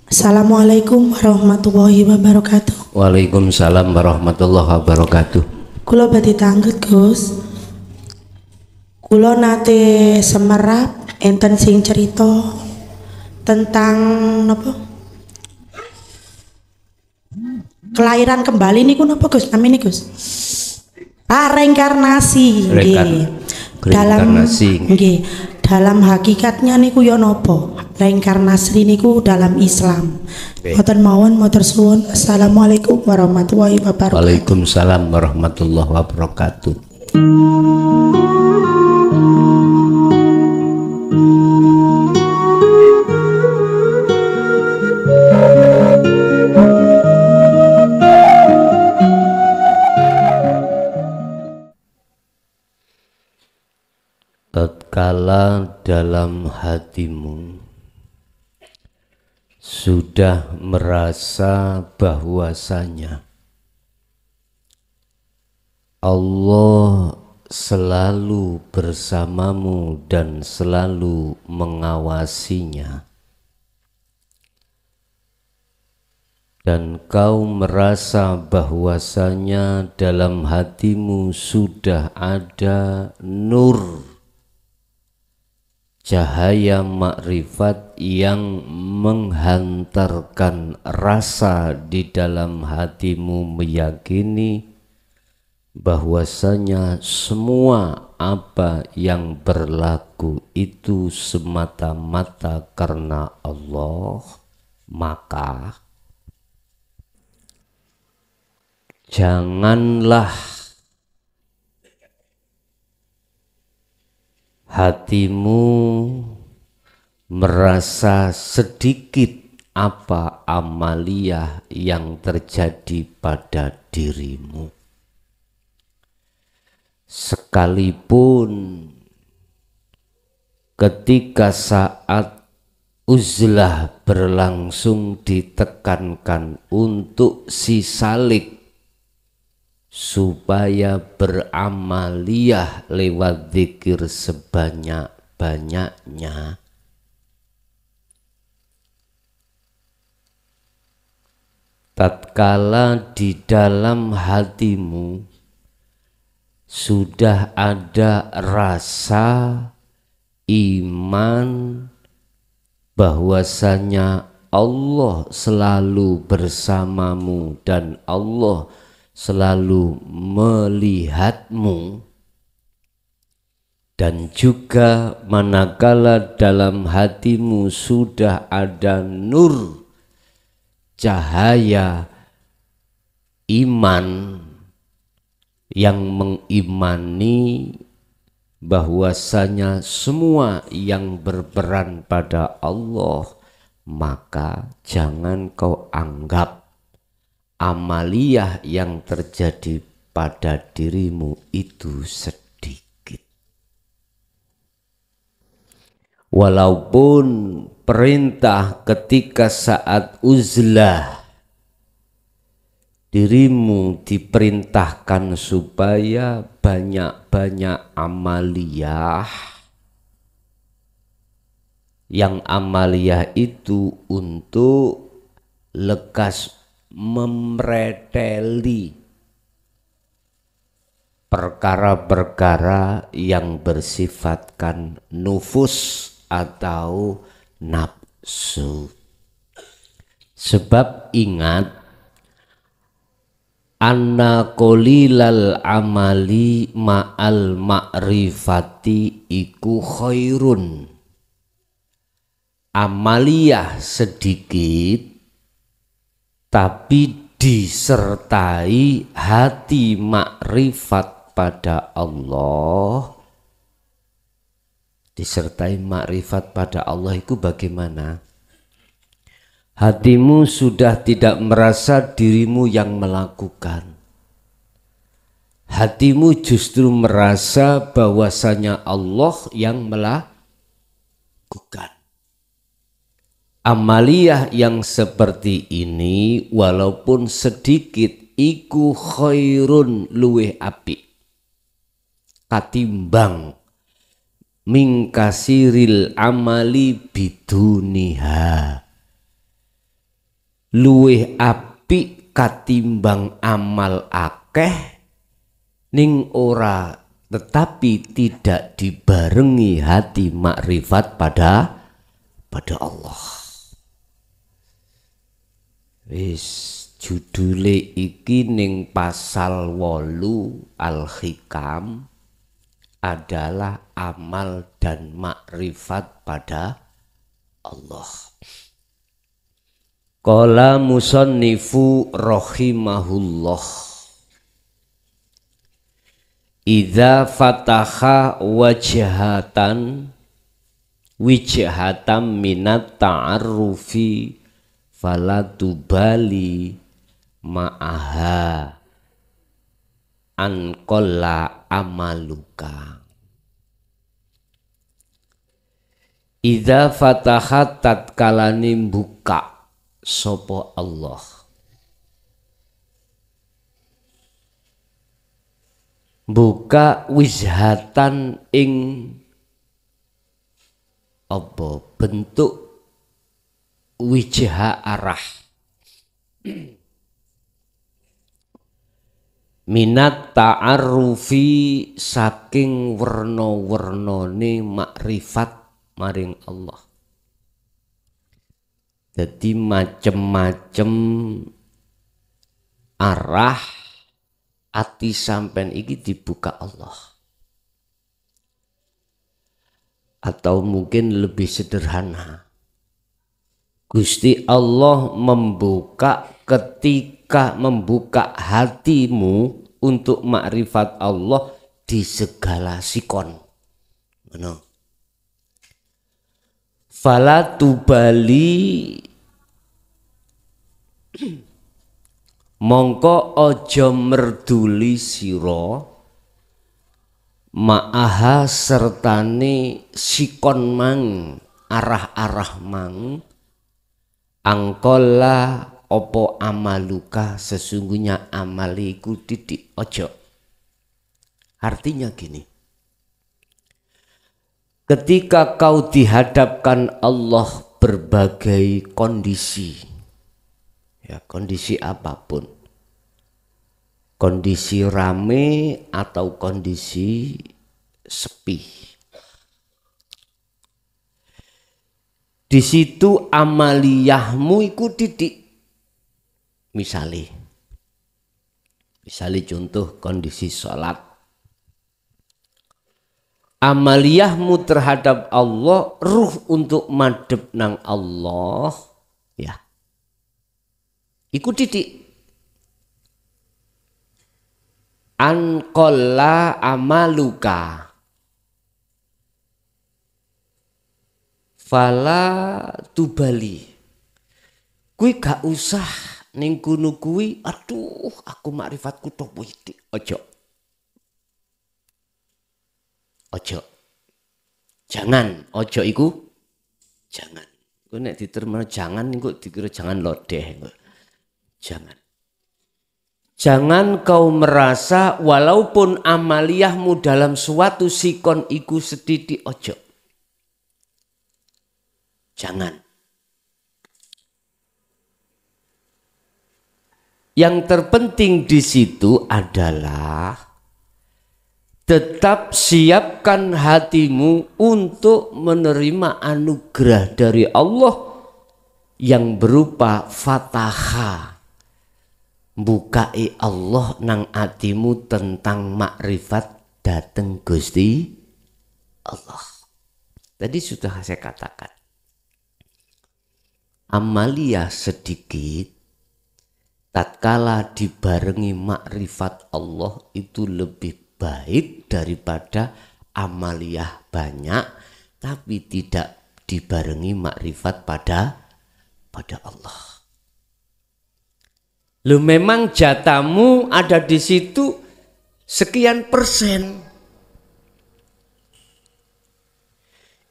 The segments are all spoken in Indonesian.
Assalamualaikum warahmatullahi wabarakatuh. Waalaikumsalam warahmatullahi wabarakatuh. Kula badhe tanglet, Gus. Kula nate semerap enten sing cerita tentang napa? Kelahiran kembali niku napa, Gus? Namine, Gus? Reinkarnasi nggih. Reinkarnasi. Nggih. Dalam hakikatnya niku ya napa? Reinkarnasi niku dalam Islam. Mboten mawon matur suwun. Assalamualaikum warahmatullahi wabarakatuh. Waalaikumsalam warahmatullahi wabarakatuh. Tatkala dalam hatimu sudah merasa bahwasanya Allah selalu bersamamu dan selalu mengawasinya, dan kau merasa bahwasanya dalam hatimu sudah ada nur cahaya makrifat yang menghantarkan rasa di dalam hatimu meyakini bahwasanya semua apa yang berlaku itu semata-mata karena Allah, maka janganlah hatimu merasa sedikit apa amaliyah yang terjadi pada dirimu, sekalipun ketika saat uzlah berlangsung ditekankan untuk si salik supaya beramaliyah lewat zikir sebanyak-banyaknya, tatkala di dalam hatimu sudah ada rasa iman bahwasanya Allah selalu bersamamu dan Allah selalu melihatmu, dan juga manakala dalam hatimu sudah ada nur cahaya iman yang mengimani bahwasanya semua yang berperan pada Allah, maka jangan kau anggap amaliyah yang terjadi pada dirimu itu sedikit. Walaupun perintah ketika saat uzlah dirimu diperintahkan supaya banyak-banyak amaliyah, yang amaliyah itu untuk lekas memreteli perkara-perkara yang bersifatkan nufus atau nafsu. Sebab ingat, anna qolilal amali ma'al ma'rifati iku khairun. Amaliyah sedikit tapi disertai hati makrifat pada Allah. Disertai makrifat pada Allah itu bagaimana? Hatimu sudah tidak merasa dirimu yang melakukan. Hatimu justru merasa bahwasanya Allah yang melakukan. Amaliyah yang seperti ini walaupun sedikit iku khairun luweh apik katimbang mingkasiril amali biduniha, luwih apik katimbang amal akeh ning ora tetapi tidak dibarengi hati makrifat pada Allah. Wis judule iki ning pasal 8 Al-Hikam adalah amal dan makrifat pada Allah. Qala musannifu rahimahullah, idza fataha wajhatan minat ta'arrufi falatubali ma'aha an qalla amaluka. Idza fataha tatkalani buka sopo Allah, buka wijhatan ing apa bentuk wijha arah minat ta'arrufi saking werna-wernane makrifat maring Allah. Jadi macem-macem arah ati sampean iki dibuka Allah. Atau mungkin lebih sederhana, Gusti Allah membuka ketika membuka hatimu untuk makrifat Allah di segala sikon. Mana? Fala tubali mongko ojo merduli sira ma'aha sertane sikon mang arah-arah mang angkola opo amaluka sesungguhnya amaliku titik ojo. Artinya gini, ketika kau dihadapkan Allah berbagai kondisi, ya kondisi apapun, kondisi rame atau kondisi sepi, di situ amaliyahmu iku titik. Misalnya contoh kondisi sholat, amaliyahmu terhadap Allah, ruh untuk madhep nang Allah, ya iku titik. Anqalla amaluka fala tubali, kuwi gak usah ning kono kuwi aduh aku makrifatku tok witi. Ojo jangan, ojo iku jangan. Ku nek diterima jangan niku dikira jangan lodeh. Jangan kau merasa walaupun amaliyahmu dalam suatu sikon iku sedidik, ojo. Jangan. Yang terpenting di situ adalah tetap siapkan hatimu untuk menerima anugerah dari Allah yang berupa fataha. Bukai Allah nang hatimu tentang makrifat dateng Gusti Allah. Tadi sudah saya katakan, amalia sedikit tatkala dibarengi makrifat Allah itu lebih baik daripada amaliyah banyak tapi tidak dibarengi makrifat pada Allah. Lu memang jatamu ada di situ sekian persen.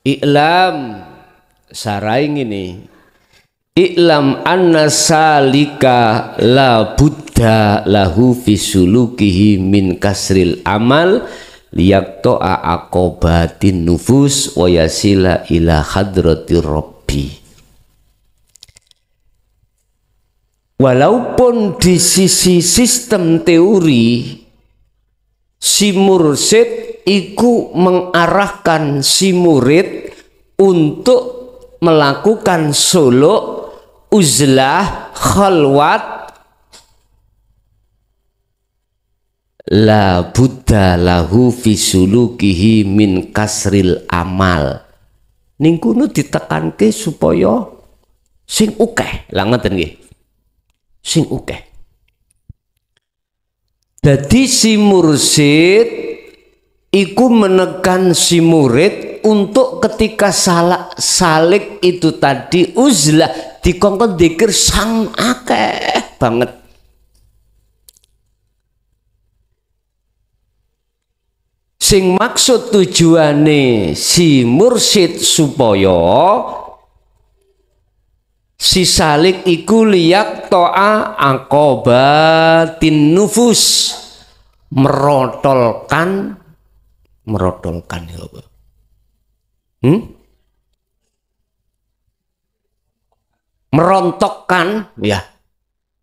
I'lam saraing ini, i'lam anna salika la buddha lahu fi sulukihi min kasril amal liyaqta'a aqobatin nufus wa yasila ila hadratir rabbi. Walaupun di sisi sistem teori si mursyid iku mengarahkan si murid untuk melakukan suluk, uzlah, khalwat, la buddha lahu fi sulukihi min kasril amal. Ning kuno ditekanke supaya sing akeh. Lah ngoten nggih. Sing akeh. Dadi si mursyid iku menekan si murid untuk ketika salik itu tadi uzlah dikongkon dzikir sang akeh banget. Sing maksud tujuane si mursyid supaya si salik iku liyak to'a aqobatin nufus, merotolkan ya apa?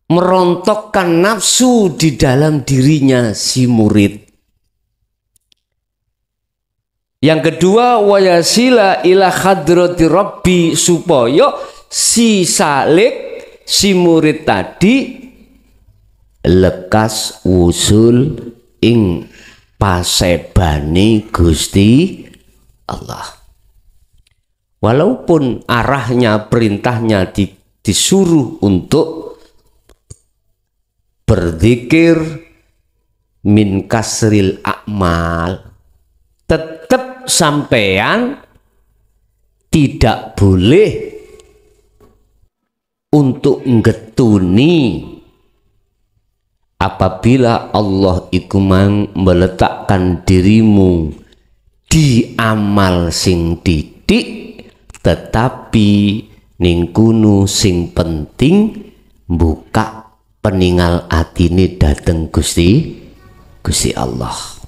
Merontokkan nafsu di dalam dirinya si murid. Yang kedua, wayasila ila hadrati rabbi, supaya si salik, si murid tadi lekas usul ing pasebani Gusti Allah. Walaupun arahnya, perintahnya disuruh untuk berzikir min kasril a'mal, tetap sampean tidak boleh untuk ngetuni apabila Allah iku meletakkan dirimu di amal sing titik, tetapi ning kuno sing penting buka peningal atine dateng Gusti Allah.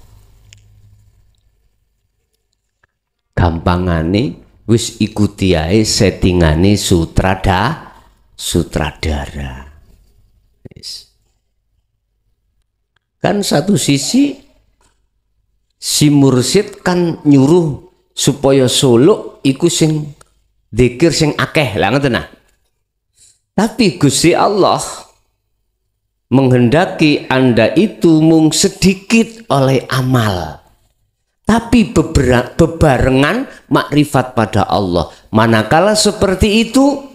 Gampangane wis ikuti ae settingane sutradara. Kan satu sisi si mursyid kan nyuruh supaya suluk iku sing dzikir sing akeh lah ngoten nah. Tapi Gusti Allah menghendaki Anda itu mung sedikit oleh amal, tapi bebarengan makrifat pada Allah. Manakala seperti itu,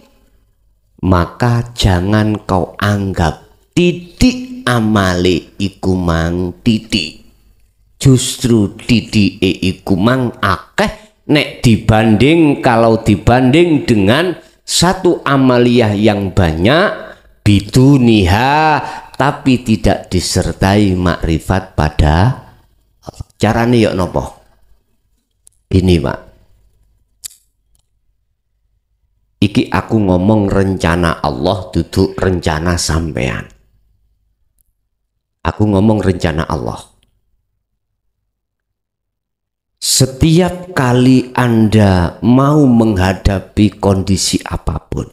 maka jangan kau anggap titik amale iku mang titik. Justru titik iku mang akeh nek kalau dibanding dengan satu amaliyah yang banyak biduniha, tapi tidak disertai makrifat pada Allah. Carane yuk nopo? Ini Pak, iki aku ngomong rencana Allah, duduk rencana sampean. Aku ngomong rencana Allah. Setiap kali Anda mau menghadapi kondisi apapun,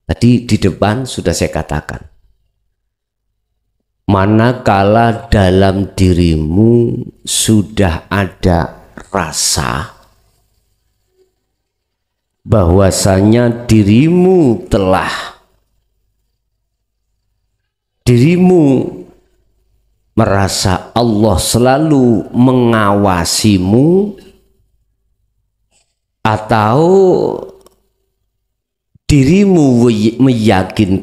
tadi di depan sudah saya katakan, manakala dalam dirimu sudah ada rasa bahwasanya dirimu merasa Allah selalu mengawasimu, atau dirimu meyakini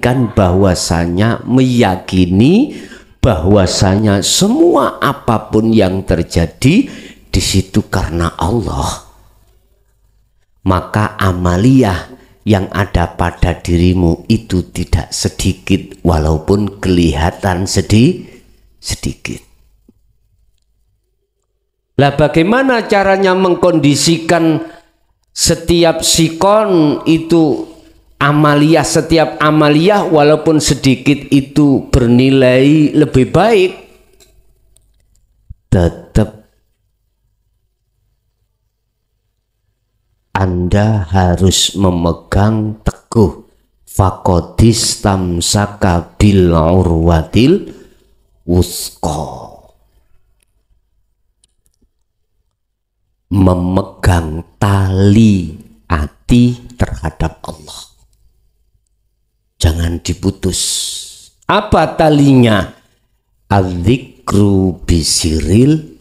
bahwasanya semua apapun yang terjadi di situ karena Allah, maka amaliyah yang ada pada dirimu itu tidak sedikit, walaupun kelihatan sedikit. Lah bagaimana caranya mengkondisikan setiap sikon itu amaliyah, setiap amaliyah walaupun sedikit itu bernilai lebih baik? Tetap Anda harus memegang teguh faqadis tamsaka bil urwatil wusqa. Memegang tali hati terhadap Allah, jangan diputus. Apa talinya? Adzikru bisiril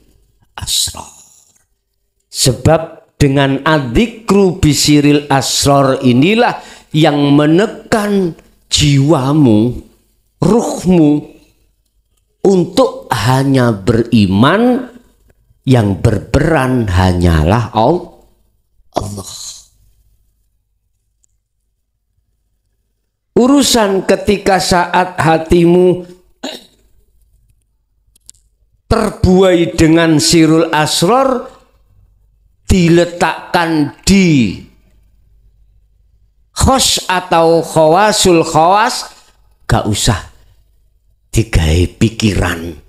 asrar. Sebab dengan adzikru bisiril asrar inilah yang menekan jiwamu, ruhmu untuk hanya beriman, yang berperan hanyalah Allah. Urusan ketika saat hatimu terbuai dengan sirul asrar, diletakkan di khos atau khawasul khawas, gak usah digawe pikiran.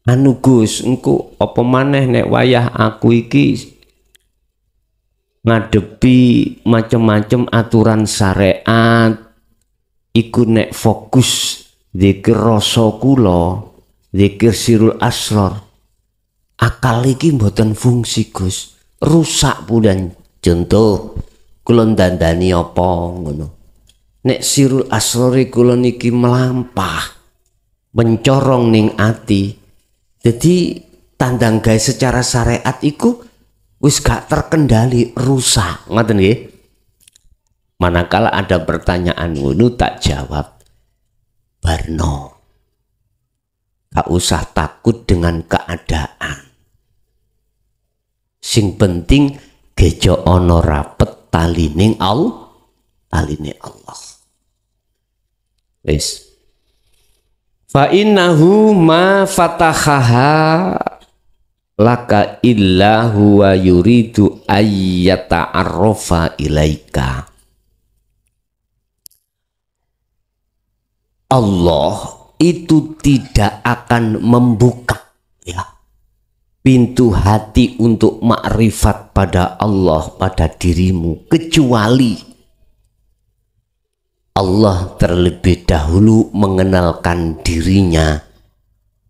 Anu Gus, engko apa maneh nek wayah aku iki ngadepi macam-macam aturan syariat, iku nek fokus zikir rasa kula, zikir sirul asrar, akal iki mboten fungsi Gus, rusak pudan. Contoh kula ndandani apa ngono, nek sirul asrar kula niki melampah mencorong ning ati, jadi tandang gawe secara syariat iku wis gak terkendali, rusak, ngoten nggih. Manakala ada pertanyaan ngono tak jawab, barno, gak usah takut dengan keadaan. Sing penting gejo ono rapet taline Allah, taline Allah. Wis. Fa innahu ma fatahaha laka illa huwa yuridu ayyata'arrafa ilaika. Allah itu tidak akan membuka ya pintu hati untuk makrifat pada Allah pada dirimu, kecuali Allah terlebih dahulu mengenalkan dirinya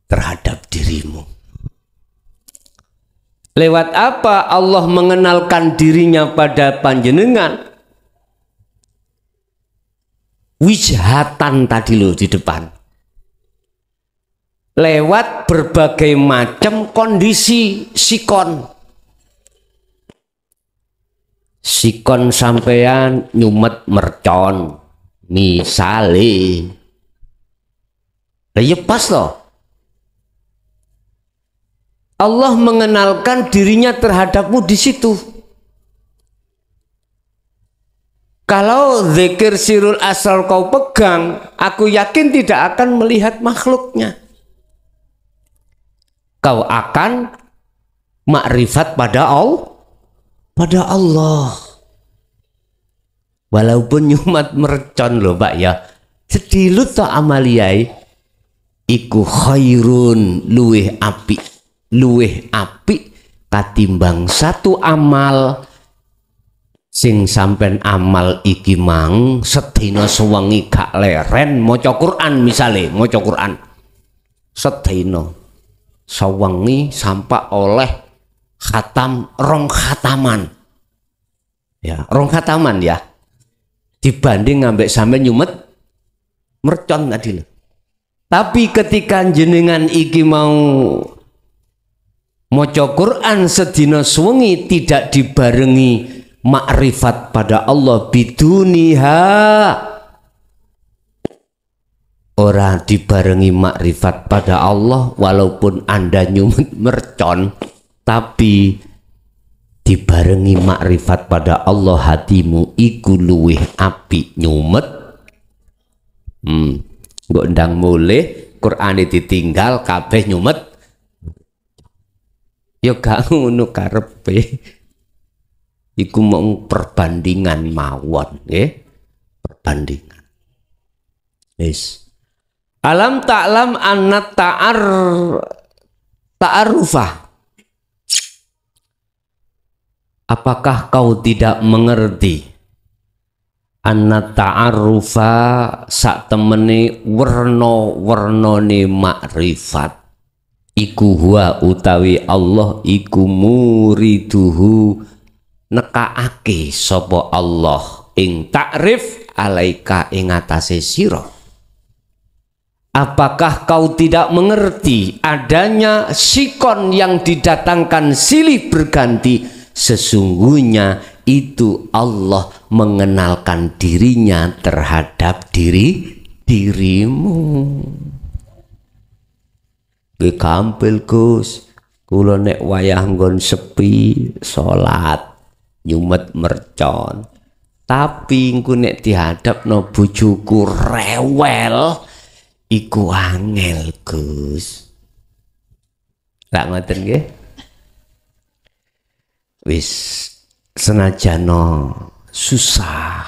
terhadap dirimu. Lewat apa Allah mengenalkan dirinya pada panjenengan? Wijhatan tadi loh di depan. Lewat berbagai macam kondisi sikon. Sikon sampean nyumet mercon, misale. Lah ya pas loh. Allah mengenalkan dirinya terhadapmu di situ. Kalau zikir sirul asrar kau pegang, aku yakin tidak akan melihat makhluknya. Kau akan makrifat pada Allah. Walaupun nyumat mercon loh Pak ya, sedilut to amaliyai, iku khairun luweh api katimbang satu amal sing sampen amal iki mang sedina sewengi gak leren maca Quran. Misale maca Quran sedina sewengi sampai oleh khatam rong khataman ya, rong khataman ya, dibanding ngambek sampe nyumet mercon tadi loh. Tapi ketika jenengan iki mau maca Quran sedina sewengi tidak dibarengi makrifat pada Allah biduniha, ora dibarengi makrifat pada Allah, walaupun Anda nyumet mercon tapi dibarengi makrifat pada Allah, hatimu iku luweh apik nyumet. Mbok ndang mulih Qur'ane ditinggal kabeh nyumet. Ya gak ngono karepe. Iku mau perbandingan mawon nggih. Perbandingan. Wis. Alam ta'lam anna ta'arufah. Apakah kau tidak mengerti anna ta'arrufa sak temene werna-wernane makrifat iku huwa utawi Allah iku muriduhu nekaake sapa Allah ing takrif alaika ing atase sira. Apakah kau tidak mengerti adanya sikon yang didatangkan silih berganti? Sesungguhnya itu Allah mengenalkan dirinya terhadap dirimu. Gue kampil Gus, kula nek wayah nggon sepi salat nyumet mercon. Tapi engko nek dihadapno bojoku rewel iku angel Gus. Lak ngoten nggih. Wis senajano susah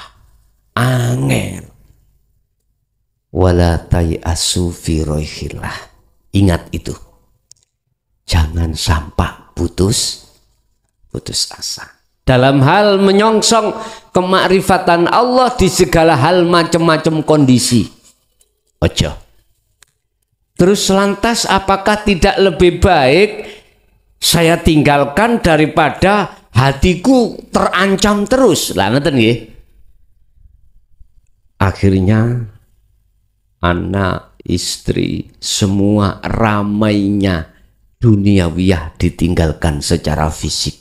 angel wala tayasu fi roihillah. Ingat itu, jangan sampai putus asa dalam hal menyongsong kemakrifatan Allah di segala hal macam-macam kondisi. Ojo. Terus lantas apakah tidak lebih baik saya tinggalkan daripada hatiku terancam terus? Lah ngoten nggih. Akhirnya anak, istri, semua ramainya duniawiyah ditinggalkan secara fisik.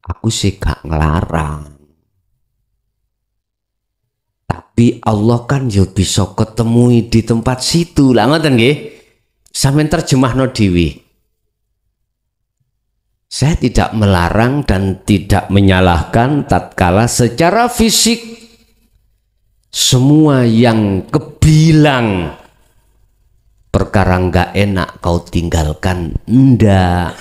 Aku sih gak ngelarang. Tapi Allah kan ya bisa ketemui di tempat situ. Lah ngoten nggih. Sampeyan terjemahno dhewe. Saya tidak melarang dan tidak menyalahkan tatkala secara fisik semua yang kebilang perkara nggak enak kau tinggalkan, ndak.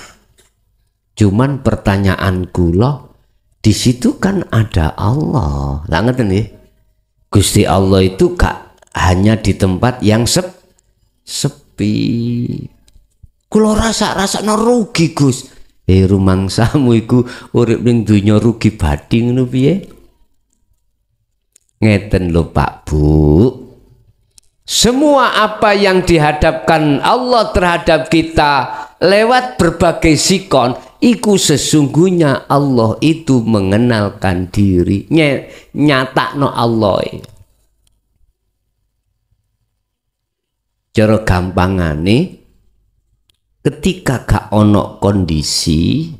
Cuman pertanyaanku loh, di situ kan ada Allah. Lah ngeten nggih. Gusti Allah itu gak hanya di tempat yang sepi. Kula rasa-rasakno rugi Gus. Rumangsamu iku urip ning donya rugi bathi ngono piye? Ngeten lho Pak Bu. Semua apa yang dihadapkan Allah terhadap kita lewat berbagai sikon, iku sesungguhnya Allah itu mengenalkan diri. Nyatakno Allah. Cara gampangane, ketika gak ono kondisi,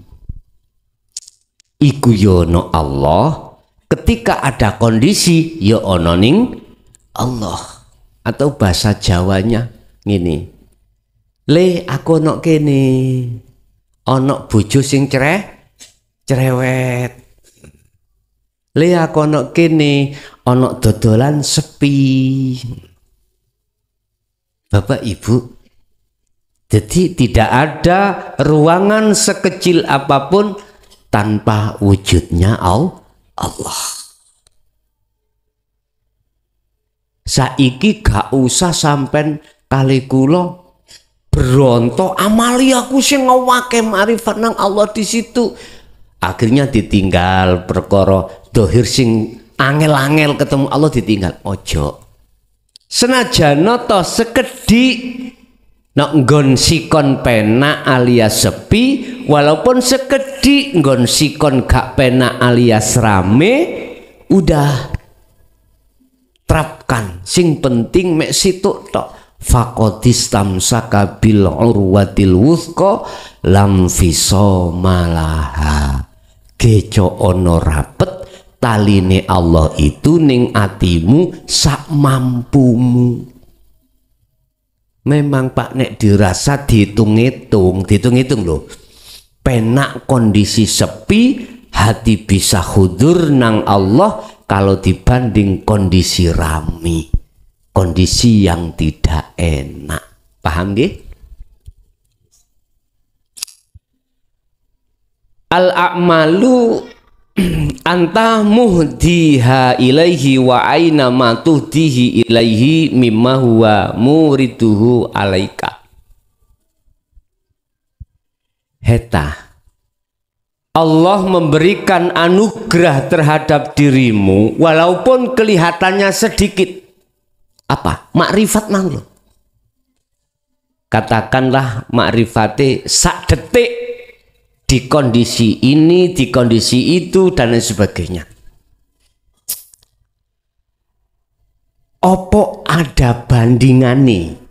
iku yo ono Allah. Ketika ada kondisi, yo ono ning Allah. Atau bahasa Jawanya ngene. Le aku ono kene. Ono bojo sing cerewet. Le aku ono kene, ono dodolan sepi. Bapak Ibu, jadi tidak ada ruangan sekecil apapun tanpa wujudnya Allah. Saiki gak usah sampai kali kula berontok amali aku sing ngewake marifat nang Allah di situ. Akhirnya ditinggal perkara dohir sing angel-angel ketemu Allah ditinggal. Ojo. Senajan to sekedhik nek nggon sikon penak alias sepi, walaupun sekedhik nggon sikon gak penak alias rame, udah terapkan. Sing penting mek situ tok. Faqadis tamsaka bil urwatil wuthqa lam fisomalaha. Geco ono rapet taline Allah itu ning atimu sak mampumu. Memang Pak nek dirasa dihitung-hitung loh. Penak kondisi sepi, hati bisa hudur nang Allah kalau dibanding kondisi rami, kondisi yang tidak enak. Paham nggih? Al-a'malu anta muhdiha ilaihi wa aina ma tuhdihi ilaihi mimma huwa muriduhu alaika. Heta Allah memberikan anugerah terhadap dirimu walaupun kelihatannya sedikit. Apa? Makrifat manglo. Katakanlah makrifate sak detik di kondisi ini, di kondisi itu dan lain sebagainya. Opo ada bandingane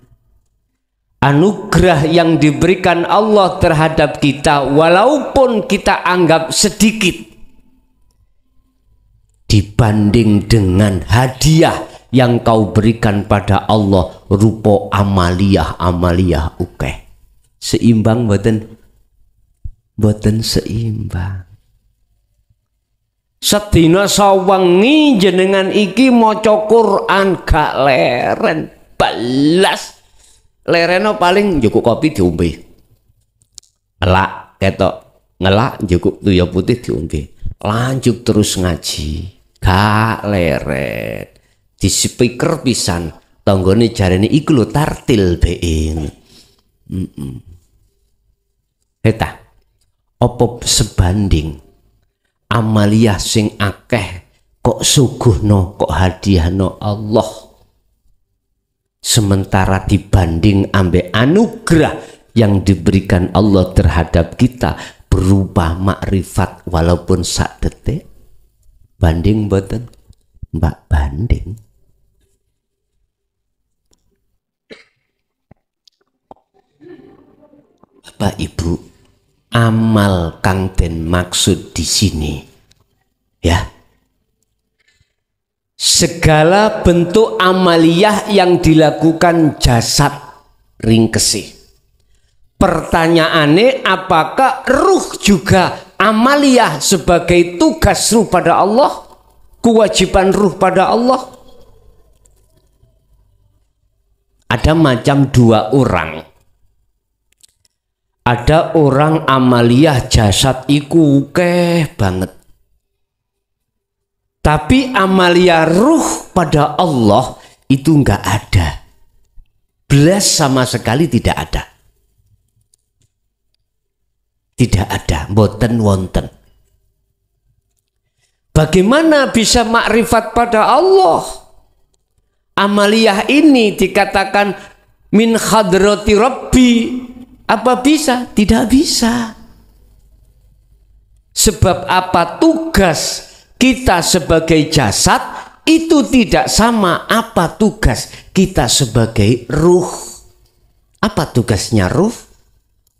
anugerah yang diberikan Allah terhadap kita walaupun kita anggap sedikit dibanding dengan hadiah yang kau berikan pada Allah rupa amaliyah ukeh. Seimbang boten seimbang. Sedina sawengi jenengan iki maca Quran gak leren belas. Lereno paling njukuk kopi diombe. Ngelak ketok, ngelak njukuk tuya putih diombe. Lanjut terus ngaji. Gak leren. Di speaker pisan tanggane jarene iku lho tartil being. Eta apa sebanding amaliyah sing akeh kok suguhno kok hadiahno Allah, sementara dibanding ambek anugerah yang diberikan Allah terhadap kita berupa makrifat walaupun sak detik. Banding boten mbak banding. Bapak Ibu, amal kang den maksud di sini ya, segala bentuk amaliyah yang dilakukan jasad ringkesi. Pertanyaannya, apakah ruh juga amaliyah sebagai tugas ruh pada Allah, kewajiban ruh pada Allah? Ada macam dua orang. Ada orang amaliyah jasad iku keh banget. Tapi amaliyah ruh pada Allah itu enggak ada. Belas sama sekali tidak ada. Tidak ada, boten wonten. Bagaimana bisa makrifat pada Allah? Amaliyah ini dikatakan min hadrati Rabbi. Apa bisa? Tidak bisa. Sebab apa? Tugas kita sebagai jasad itu tidak sama apa tugas kita sebagai ruh. Apa tugasnya ruh?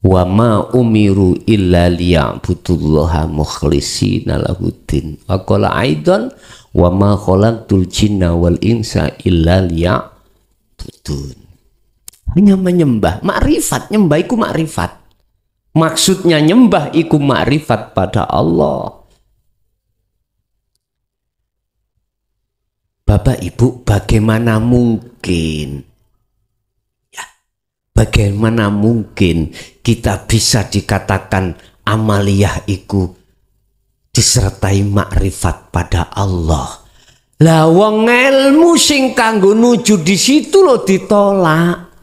Wa ma umiru illa liya'budullaha mukhlishina lahuddin. Wa qala aidan wa ma khalaqtul jinna wal insa illa liya'budun. Hanya menyembah, makrifat, nyembah iku makrifat. Maksudnya nyembah iku makrifat pada Allah. Bapak Ibu, bagaimana mungkin ya, bagaimana mungkin kita bisa dikatakan amaliyah iku disertai makrifat pada Allah? Lah wong ilmu sing kanggo nuju di situ lo ditolak.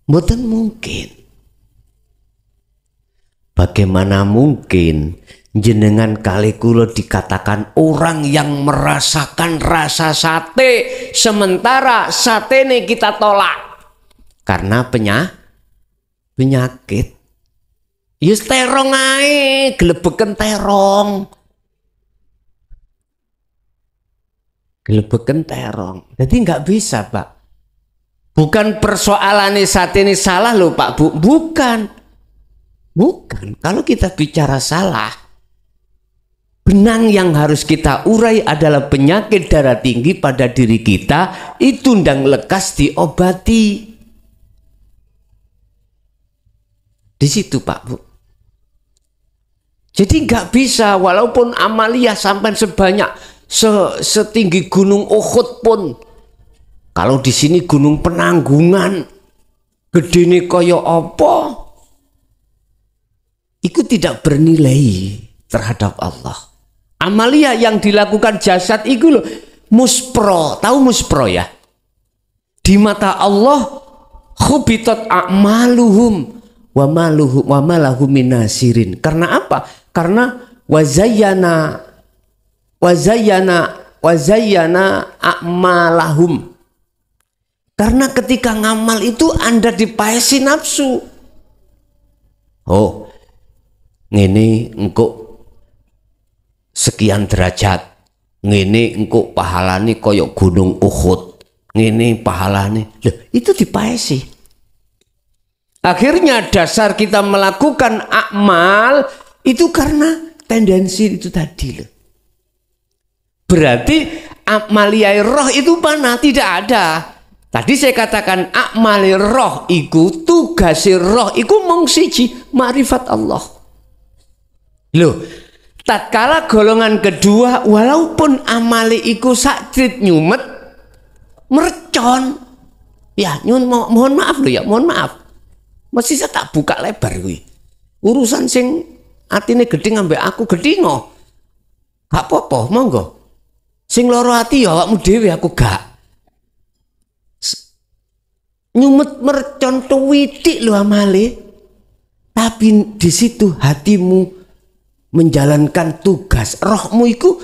Mboten mungkin. Bagaimana mungkin jenengan kali kula dikatakan orang yang merasakan rasa sate, sementara sate ini kita tolak karena penyakit. Yus terong ae, gelebeken terong. Gelebeken terong. Jadi nggak bisa, Pak. Bukan persoalannya saat ini salah loh Pak Bu. Bukan. Kalau kita bicara salah, benang yang harus kita urai adalah penyakit darah tinggi pada diri kita. Itu ndang lekas diobati. Di situ Pak Bu. Jadi nggak bisa walaupun amaliyah sampai sebanyak setinggi gunung Uhud pun. Kalau di sini gunung Penanggungan, gedene kaya apa? Itu tidak bernilai terhadap Allah. Amaliyah yang dilakukan jasad itu loh, muspro, tahu muspro ya? Di mata Allah, khubitat a'maluhum wa ma lahum min nasirin. Karena apa? Karena wazayyana a'malahum. Karena ketika ngamal itu Anda dipaesi nafsu. Oh, ngene engko sekian derajat, ngene engko pahalane kaya gunung Uhud, ngene pahalane. Loh, itu dipaesi. Akhirnya dasar kita melakukan amal itu karena tendensi itu tadi loh. Berarti amaliyah roh itu mana? Tidak ada. Tadi saya katakan amaliyah roh iku tugasi roh iku mung siji ma'rifat Allah. Loh, tatkala golongan kedua walaupun amali iku sakit nyumet mercon. Ya, mohon maaf loh ya, mohon maaf. Mesti saya tak buka lebar kuwi. Urusan sing atine gedhe ambek aku gedhingo. Gak apa-apa, monggo. Sing loro ati ya awakmu dhewe, aku gak. Nyumet mercon tuwitik lho amale. Tapi di situ hatimu menjalankan tugas. Rohmu itu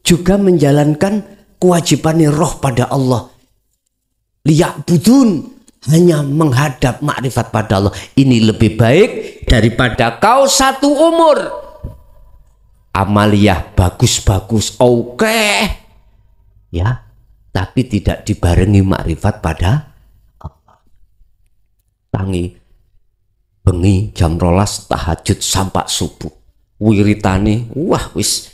juga menjalankan kewajibannya roh pada Allah. Liya'budun, hanya menghadap makrifat pada Allah. Ini lebih baik daripada kau satu umur amaliyah bagus-bagus, oke, ya, tapi tidak dibarengi makrifat pada Allah. Tangi bengi jam 12 tahajud sampai subuh, wiritane wah wis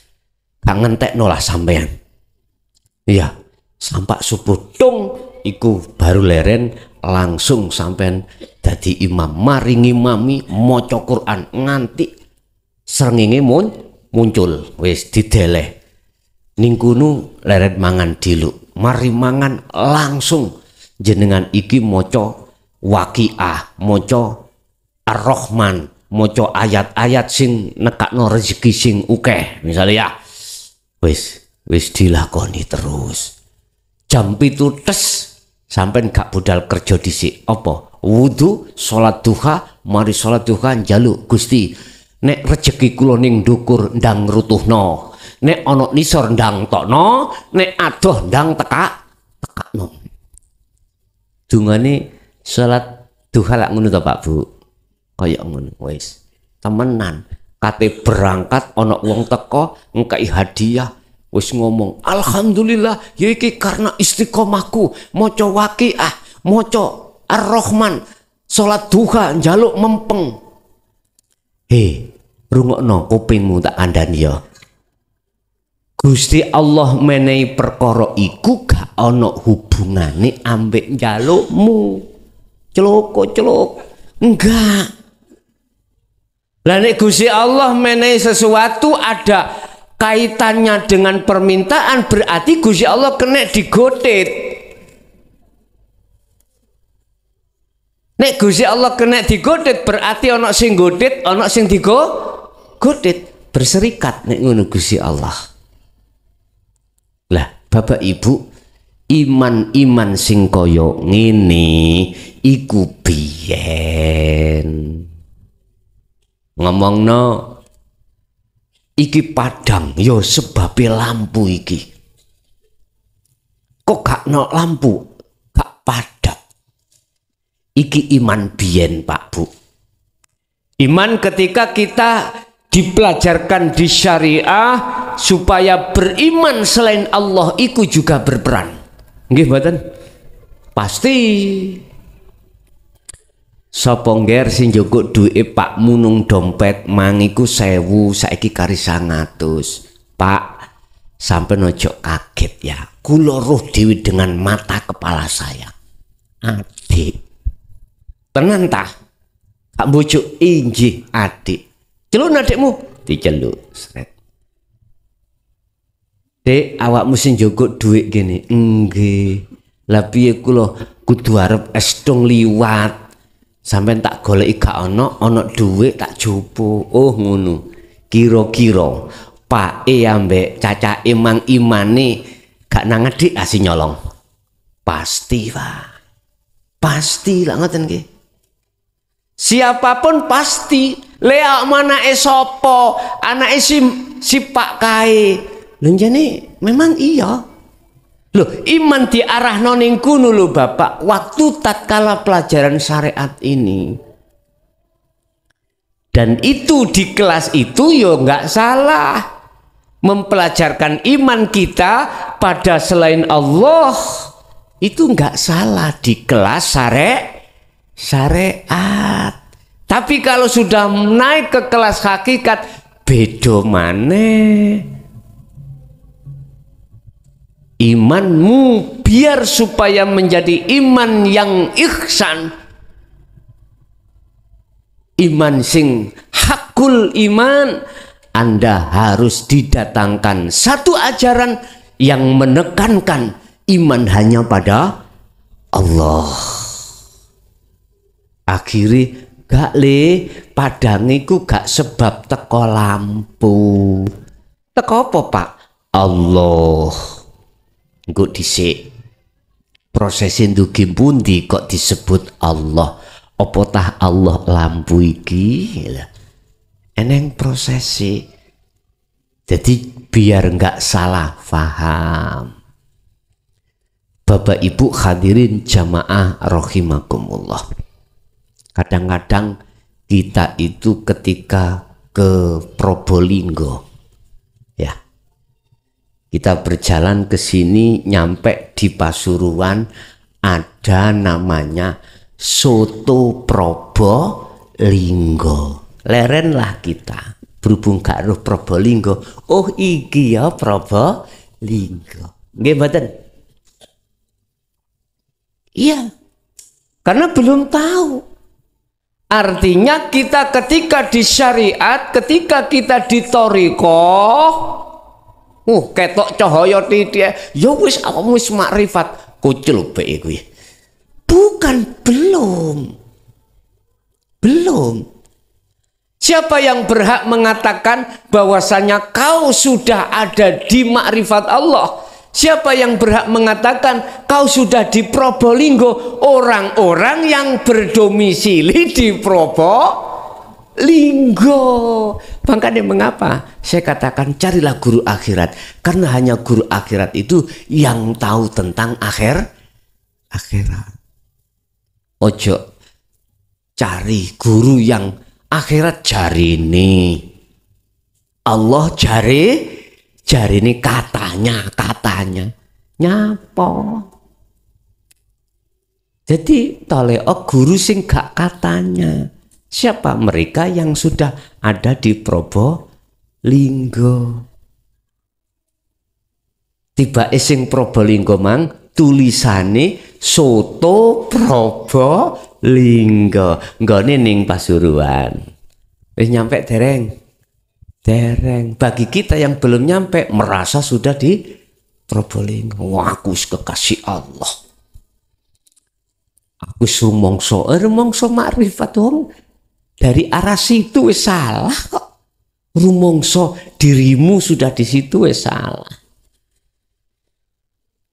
gak ngentekno lah sampean. Iya, sampai subuh dong iku baru leren langsung sampean dadi imam, maringi mami maca Quran nganti srengenge muncul wis dideleh ning kono leret mangan diluk, mari mangan langsung jenengan iki maca Waqiah, maca Ar-Rahman, maca ayat-ayat sing nekakno rezeki sing akeh misalnya ya wis dilakoni terus jam 7 tes sampai gak budal kerja dhisik apa wudu salat duha, mari salat duha njaluk Gusti nek rezeki kula ning ndukur ndang rutuhno, nek ana nisor ndang tokno, nek adoh ndang tekakno. Dungane salat duha lak ngono to Pak Bu, kaya ngono wis temenan. Kate berangkat ana wong teko ngkei hadiah wis ngomong alhamdulillah ya iki karena istiqomahku maca Waqiah, maca Ar-Rahman, salat duha njaluk mempeng. Rungokno kupingmu tak kandhani ya. Gusti Allah menehi perkara iku gak ana hubungane ambek njalukmu. Celuk-celuk. Enggak. Lah nek Gusti Allah menehi sesuatu ada kaitannya dengan permintaan, berarti Gusti Allah kena digodet. Nek Gusti Allah kena digodet berarti ana sing godet, ana sing digodet, berserikat nek ngono Gusti Allah. Lah Bapak Ibu, iman-iman sing kaya ngene iku biyen. Ngomongno iki padang yo sebabe lampu iki. Kok gak no lampu, gak padang. Iki iman biyen Pak Bu. Iman ketika kita dipelajarkan di syariah supaya beriman selain Allah iku juga berperan. Nggih mboten? Pasti. Sapa ngger sing njogok duwe Pak munung dompet mangiku 1000 saiki kari 100. Pak, sampeyan ojo kaget ya. Kula roh dhewe dengan mata kepala saya. Adik. Tenan tah? Kak bojo injih adik. Celuk adikmu, diceluk sret. Dek, awakmu sing njogok duit gini. Nggih. Lah piye kula kudu arep estong liwat. Sampai tak goleki gak ana dhuwit tak jopo. Oh ngono. Kira-kira pake ambek cacake mang imane gak nang adik asih nyolong. Pasti, Pak. Pasti lah ngoten nggih. Siapapun pasti Lea mana sopo, anak si Pak Kai. Lenjane memang iya. Loh, iman diarahno ning kuno lho Bapak, waktu tatkala pelajaran syariat ini. Dan itu di kelas itu yo nggak salah. Mempelajarkan iman kita pada selain Allah itu nggak salah di kelas syariat. Tapi kalau sudah naik ke kelas hakikat, bedo maneh. Imanmu biar supaya menjadi iman yang ihsan, iman sing hakul iman, Anda harus didatangkan satu ajaran yang menekankan iman hanya pada Allah. Akhirnya gak le padangiku gak sebab teko lampu. Teko apa Pak? Allah. Engko dhisik prosesin dugi pundi kok disebut Allah? Apa tah Allah lampu iki? Eneng prosesi. Jadi biar enggak salah paham. Bapak Ibu hadirin jamaah rahimakumullah. Kadang-kadang kita itu ketika ke Probolinggo, ya, kita berjalan ke sini nyampe di Pasuruan, ada namanya soto Probolinggo. Leren lah kita, berhubung gak roh Probolinggo, oh iki ya Probolinggo. Nggih mboten? Iya, karena belum tahu. Artinya kita ketika di syariat, ketika kita di thariqah, ketok cahaya titik, ya wis makrifat, kucul bae kuwi. Bukan, belum. Siapa yang berhak mengatakan bahwasanya kau sudah ada di makrifat Allah? Siapa yang berhak mengatakan kau sudah di Probolinggo? Orang-orang yang berdomisili di Probolinggo. Makanya mengapa saya katakan carilah guru akhirat, karena hanya guru akhirat itu yang tahu tentang akhirat. Ojo cari guru yang akhirat jari ini, Allah jari ini katanya nyapo. Jadi toleo guru sing gak katanya. Siapa mereka yang sudah ada di Probolinggo? Tiba sing Probolinggo mang tulisane soto Probolinggo, nggone ning Pasuruan. Wis nyampe dereng. Bagi kita yang belum nyampe merasa sudah di Probolinggo. Wah, aku kekasih Allah. Aku rumongso makrifat wong. Dari arah situ wis salah kok. Rumongso dirimu sudah di situ wis salah.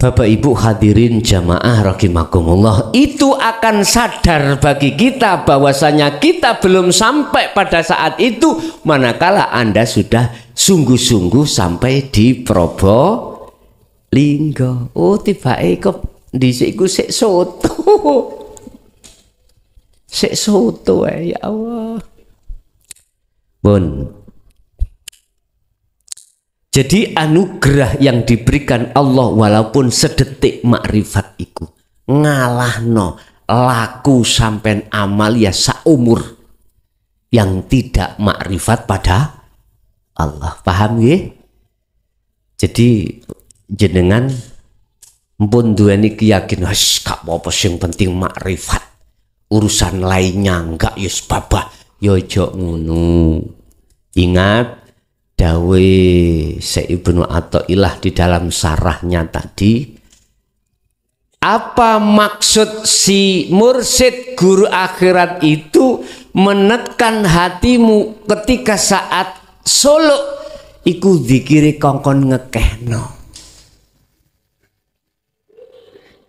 Bapak Ibu hadirin jamaah rahimakumullah, itu akan sadar bagi kita bahwasanya kita belum sampai pada saat itu manakala Anda sudah sungguh-sungguh sampai di Probolinggo. Oh, tibake kok dhisik sik soto. Sik soto ya Allah. Bon. Jadi anugerah yang diberikan Allah walaupun sedetik makrifat iku ngalahno laku sampai amal ya saumur yang tidak makrifat pada Allah. Paham ya? Jadi jenengan mpun duweni keyakinan gak apa-apa sing penting makrifat, urusan lainnya enggak yus babah yo ojo ngono. Ingat dawe Syekh Ibnu Athaillah di dalam sarahnya tadi, apa maksud si mursyid guru akhirat itu menekan hatimu ketika saat suluk iku zikire kongkon ngekehno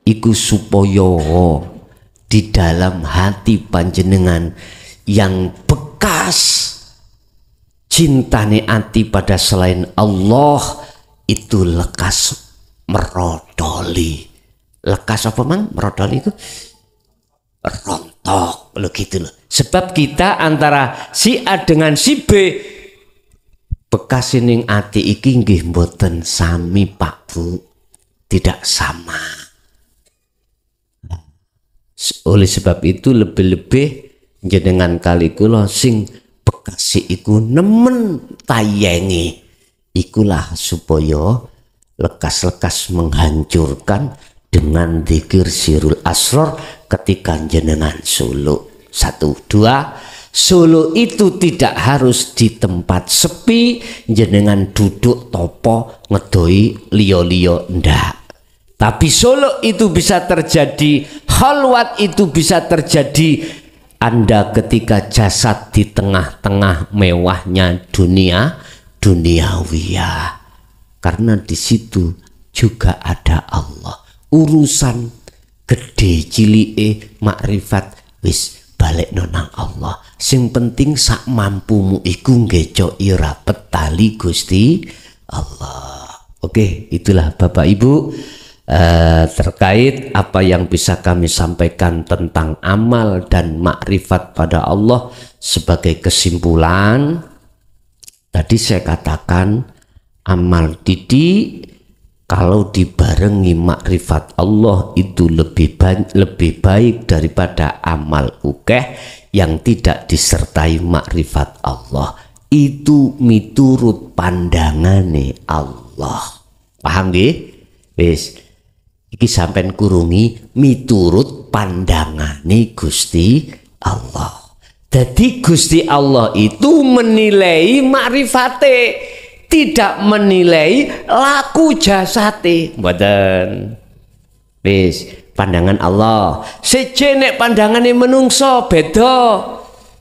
iku supaya di dalam hati panjenengan yang bekas cintane ati pada selain Allah itu lekas merodoli. Lekas apa mang? Merodoli itu rontok lo gitu loh. Sebab kita antara si A dengan si B bekas ning ati iki nggih mboten sami Pak Bu, tidak sama. Oleh sebab itu lebih-lebih jenengan kali kula sing bekasi iku nemen tayengi ikulah supaya lekas-lekas menghancurkan dengan dzikir sirul asror ketika jenengan suluk. 1, 2, suluk itu tidak harus di tempat sepi, jenengan duduk topo ngedoi liyo-liyo ndak. Tapi suluk itu bisa terjadi, khalwat itu bisa terjadi Anda ketika jasad di tengah-tengah mewahnya dunia duniawiyah. Karena di situ juga ada Allah. Urusan gede cilike makrifat wis balik nonang Allah. Sing penting sak mampumu iku ngecoki rapet tali Gusti Allah. Oke, itulah Bapak Ibu terkait apa yang bisa kami sampaikan tentang amal dan makrifat pada Allah. Sebagai kesimpulan, tadi saya katakan amal didik kalau dibarengi makrifat Allah itu lebih baik daripada amal ukeh yang tidak disertai makrifat Allah. Itu miturut pandangane Allah. Paham nggih? Wis iki sampean kurungi miturut pandangane Gusti Allah. Jadi Gusti Allah itu menilai makrifate, tidak menilai laku jasate. Mboten. Wis, pandangan Allah. Seje nek pandangane menungso beda.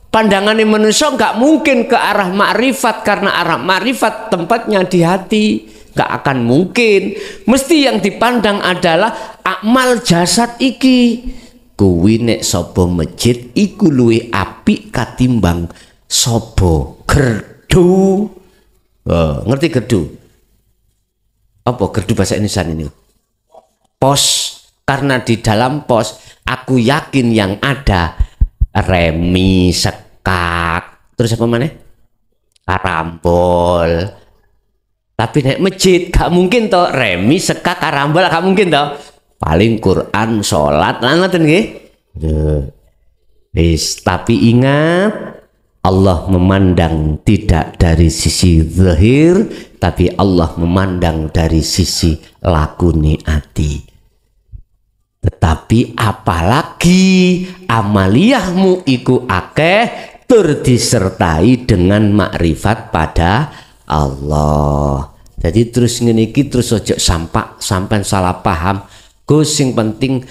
Pandangane menungso enggak mungkin ke arah makrifat karena arah makrifat tempatnya di hati. Enggak akan mungkin. Mesti yang dipandang adalah amal jasad iki. Kuwi nek sapa masjid iku luwih apik katimbang sapa gerdu. Ngerti gerdu? Apa gerdu bahasa Indonesia ini? Pos. Karena di dalam pos aku yakin yang ada remi, sekak, terus apa mana? Karambol. Tapi nek masjid gak mungkin toh remi, sekak, karambol gak mungkin toh. Paling Quran, sholat, lan ngoten nggih. Tapi ingat, Allah memandang tidak dari sisi zahir, tapi Allah memandang dari sisi lakune ati. Tetapi apalagi amaliyahmu iku akeh tur disertai dengan makrifat pada Allah. Jadi terus ngene iki terus ojo sampai salah paham. Gus sing penting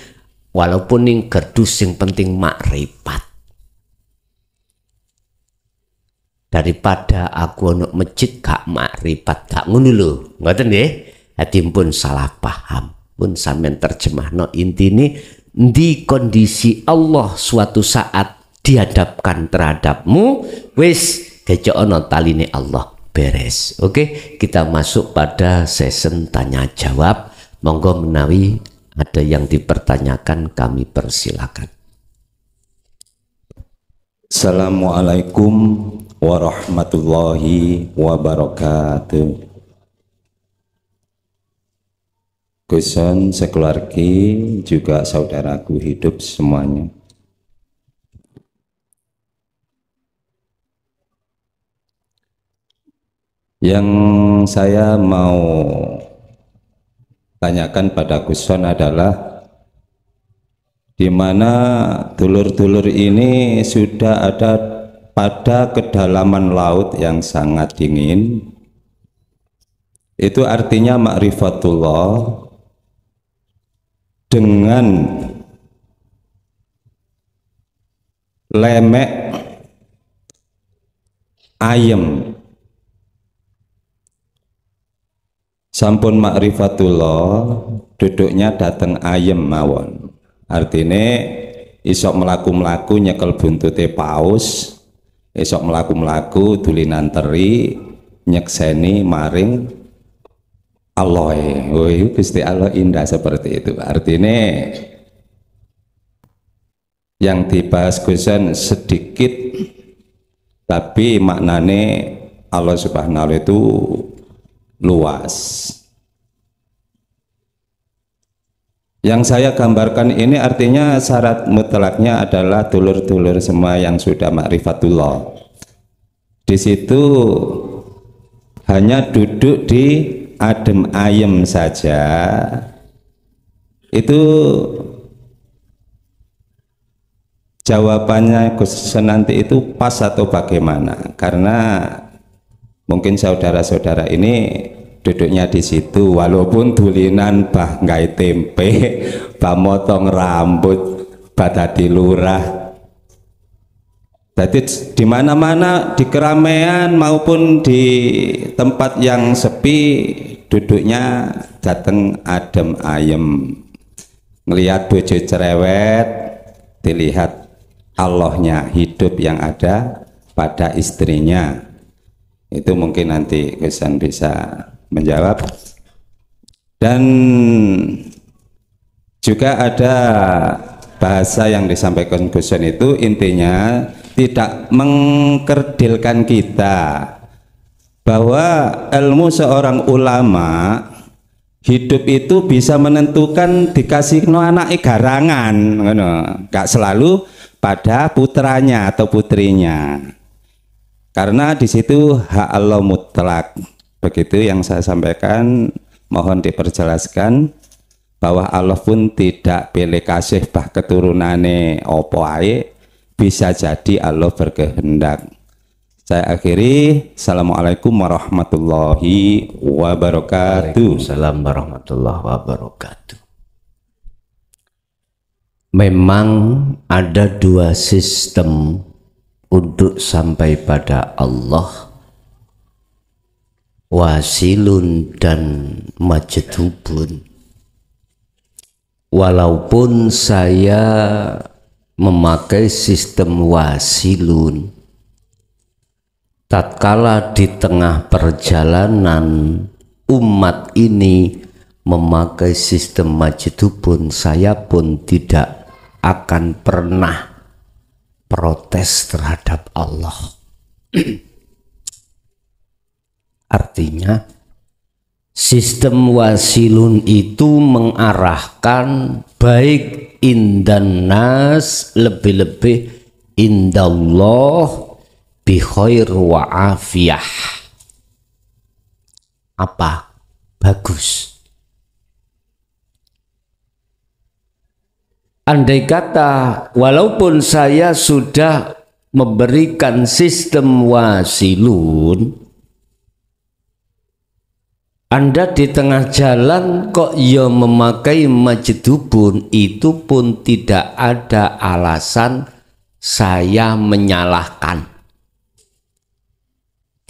walaupun ning gerdu sing penting makrifat. Daripada aku ono masjid gak makrifat gak ngono lho. Ngoten nggih. Hati pun salah paham. Pun sampean terjemahno intine di kondisi Allah suatu saat dihadapkan terhadapmu wis kecokno taline Allah beres. Oke, kita masuk pada sesi tanya jawab. Monggo menawi ada yang dipertanyakan kami persilakan. Assalamualaikum warahmatullahi wabarakatuh. Guson sekeluargi juga saudaraku hidup semuanya. Yang saya mau tanyakan pada Guson adalah di mana dulur-dulur ini sudah ada pada kedalaman laut yang sangat dingin. Itu artinya ma'rifatullah dengan lemek ayem. Sampun ma'rifatullah duduknya dateng ayem mawon. Artinya isok melaku-melaku nyekel buntute paus, isok melaku-melaku dulinan teri nyekseni maring Allah. Gusti Allah indah seperti itu. Artinya yang dibahas Gusan sedikit, tapi maknane Allah Subhanahu wa Ta'ala itu luas. Yang saya gambarkan ini artinya syarat mutlaknya adalah dulur-dulur semua yang sudah ma'rifatullah. Di situ hanya duduk di adem ayem saja, itu jawabannya nanti itu pas atau bagaimana? Karena mungkin saudara-saudara ini duduknya di situ, walaupun dulinan bah nggak tempe, bah motong rambut, bah dadi lurah. Jadi di mana-mana di keramaian maupun di tempat yang sepi duduknya datang adem ayem, ngelihat bojo cerewet, dilihat Allahnya hidup yang ada pada istrinya. Itu mungkin nanti Gusan bisa menjawab. Dan juga ada bahasa yang disampaikan Gusan itu intinya tidak mengkerdilkan kita bahwa ilmu seorang ulama hidup itu bisa menentukan dikasih no anak garangan, gak selalu pada putranya atau putrinya, karena di situ hak Allah mutlak. Begitu yang saya sampaikan, mohon diperjelaskan bahwa Allah pun tidak pilih kasih bah keturunane opo ae, bisa jadi Allah berkehendak. Saya akhiri. Assalamualaikum warahmatullahi wabarakatuh. Waalaikumsalam warahmatullahi wabarakatuh. Memang ada dua sistem untuk sampai pada Allah, wasilun dan majdubun. Walaupun saya memakai sistem wasilun, tatkala di tengah perjalanan umat ini memakai sistem majdubun, saya pun tidak akan pernah protes terhadap Allah. Artinya sistem wasilun itu mengarahkan baik indan nas, lebih-lebih indallah bi khair wa afiyah. Apa? Bagus. Andai kata walaupun saya sudah memberikan sistem wasilun, Anda di tengah jalan kok ya memakai majdubun, itu pun tidak ada alasan saya menyalahkan.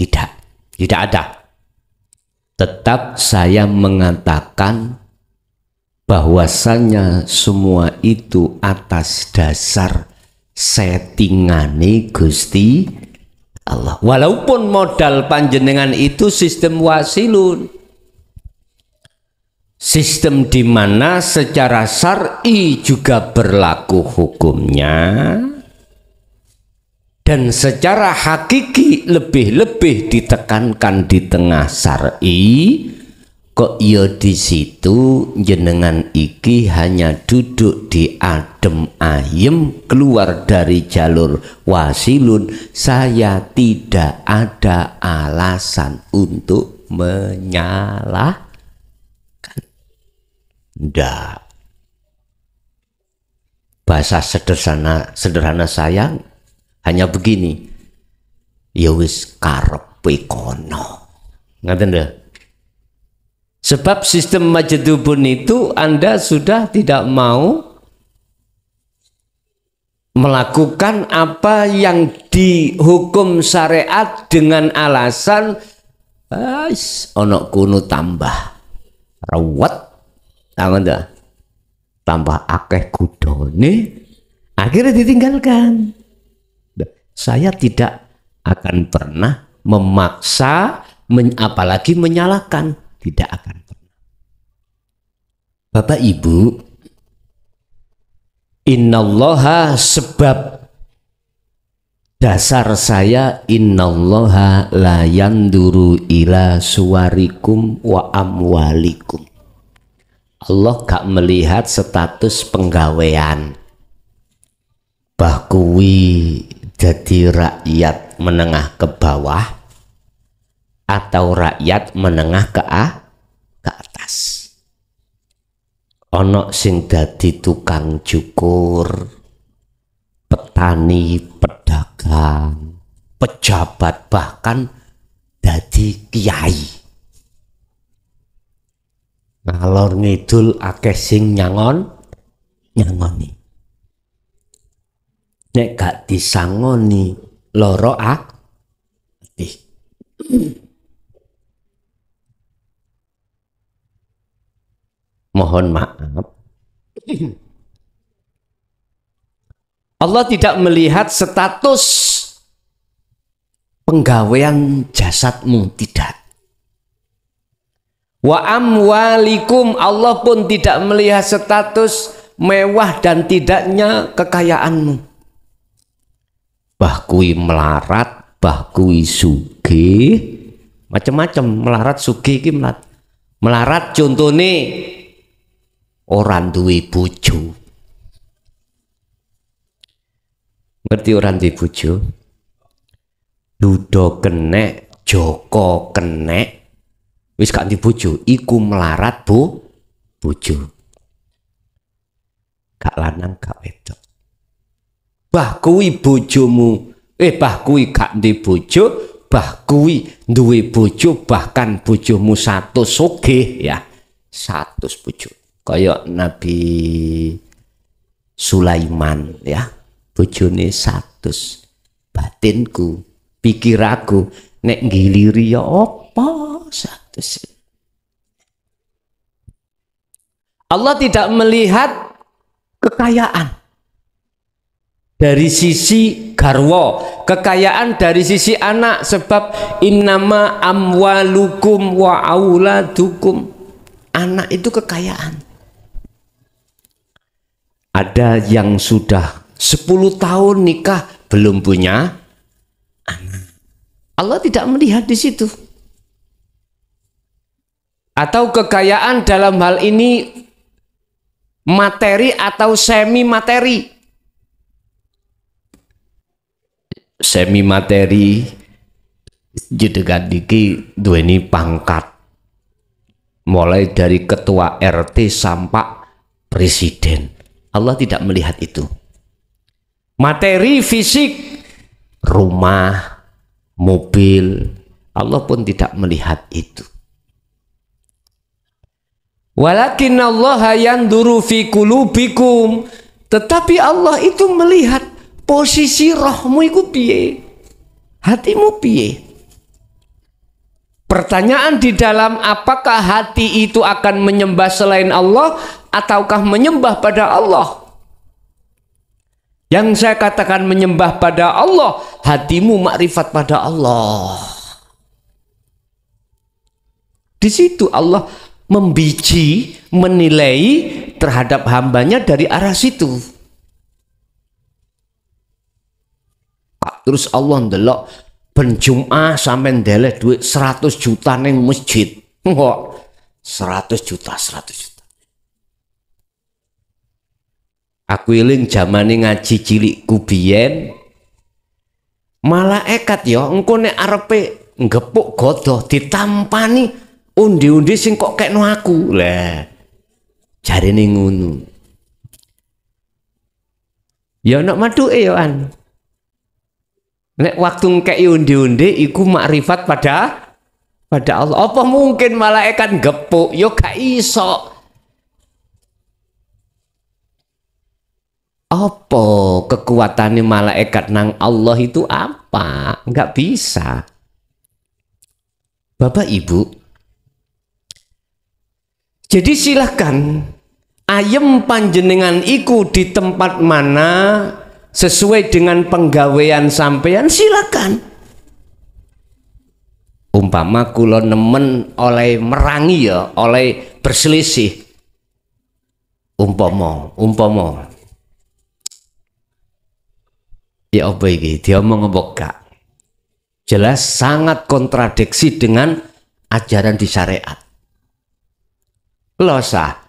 Tidak ada. Tetap saya mengatakan bahwasanya semua itu atas dasar settingane Gusti Allah. Walaupun modal panjenengan itu sistem wasilun, sistem di mana secara syar'i juga berlaku hukumnya, dan secara hakiki lebih-lebih ditekankan di tengah syar'i. Kok ya di situ jenengan iki hanya duduk di adem ayem, keluar dari jalur wasilun, saya tidak ada alasan untuk menyalahkan. Ndak. Bahasa sederhana saya hanya begini, ya wis karepe kono. Ngaten lho. Sebab sistem majdubun itu Anda sudah tidak mau melakukan apa yang dihukum syariat dengan alasan ono kuno tambah rawat, tambah akeh kudone, Akhirnya ditinggalkan. Saya tidak akan pernah memaksa, apalagi menyalahkan. Tidak akan pernah. Bapak Ibu, innallaha, sebab dasar saya, innallaha la yanduru ila suwarikum wa amwalikum. Allah gak melihat status penggawean. Bahkuwi jadi rakyat menengah ke bawah atau rakyat menengah ke atas. Ono sing dadi tukang cukur, petani, pedagang, pejabat, bahkan dadi kiai. Ngalor ngidul akeh sing nyangoni. Nek gak disangoni loro ati. Mohon maaf. Allah tidak melihat status penggawean jasadmu, tidak. Wa amwalikum, Allah pun tidak melihat status mewah dan tidaknya kekayaanmu. Bahkui melarat, bahkui sugih, macam-macam. Melarat, sugih, melarat contohnya orang duwe bojo. Ngerti orang duwe bojo? Dudo kenek, Joko kenek, wis gak di bojo, iku melarat bojo. Gak lanang gak wedok. Bah kuwi bojomu, bah kuwi gak di bojo, bah kuwi duwe bojo, bahkan bojomu 100 sugih ya, 100 bojo. Kayak Nabi Sulaiman ya, bojone 100. Batinku, pikir aku nek ngiliri ya apa 100. Allah tidak melihat kekayaan dari sisi garwa, kekayaan dari sisi anak, sebab innama amwalukum wa auladukum, anak itu kekayaan. Ada yang sudah 10 tahun nikah belum punya anak. Allah tidak melihat di situ. Atau kekayaan dalam hal ini materi atau semi materi. Semi materi jedegan diki duweni pangkat mulai dari ketua RT sampai presiden. Allah tidak melihat itu. Materi fisik, rumah, mobil, Allah pun tidak melihat itu. Walakin Allah yanduru fi qulubikum, tetapi Allah itu melihat posisi rohmu iku piye, hatimu piye. Pertanyaan di dalam apakah hati itu akan menyembah selain Allah ataukah menyembah pada Allah. Yang saya katakan menyembah pada Allah, hatimu makrifat pada Allah. Di situ Allah membiji, menilai terhadap hambanya dari arah situ. Terus Allah ndelok ben Jum'ah sampai ndeleh duit 100 juta neng masjid. Wah, 100 juta. Aku eling jamane ngaji cilikku biyen. Malaikat ya engko nek arepe ngepuk godoh ditampani undi-undi sing kok kekno aku. Lah jarene ngono. Ya nek maduke ya an. Nek waktu ngekei undi-undi iku makrifat pada Allah. Apa mungkin malaikat gepuk? Yo gak iso. Apa kekuatannya malaikat nang Allah itu apa? Enggak bisa. Bapak Ibu, jadi silahkan ayem panjenengan iku di tempat mana sesuai dengan penggawean sampean, silakan. Umpama kula nemen oleh merangi ya, oleh berselisih. Umpama ya apa iki diomong apa gak? Jelas sangat kontradiksi dengan ajaran di syariat. Losa.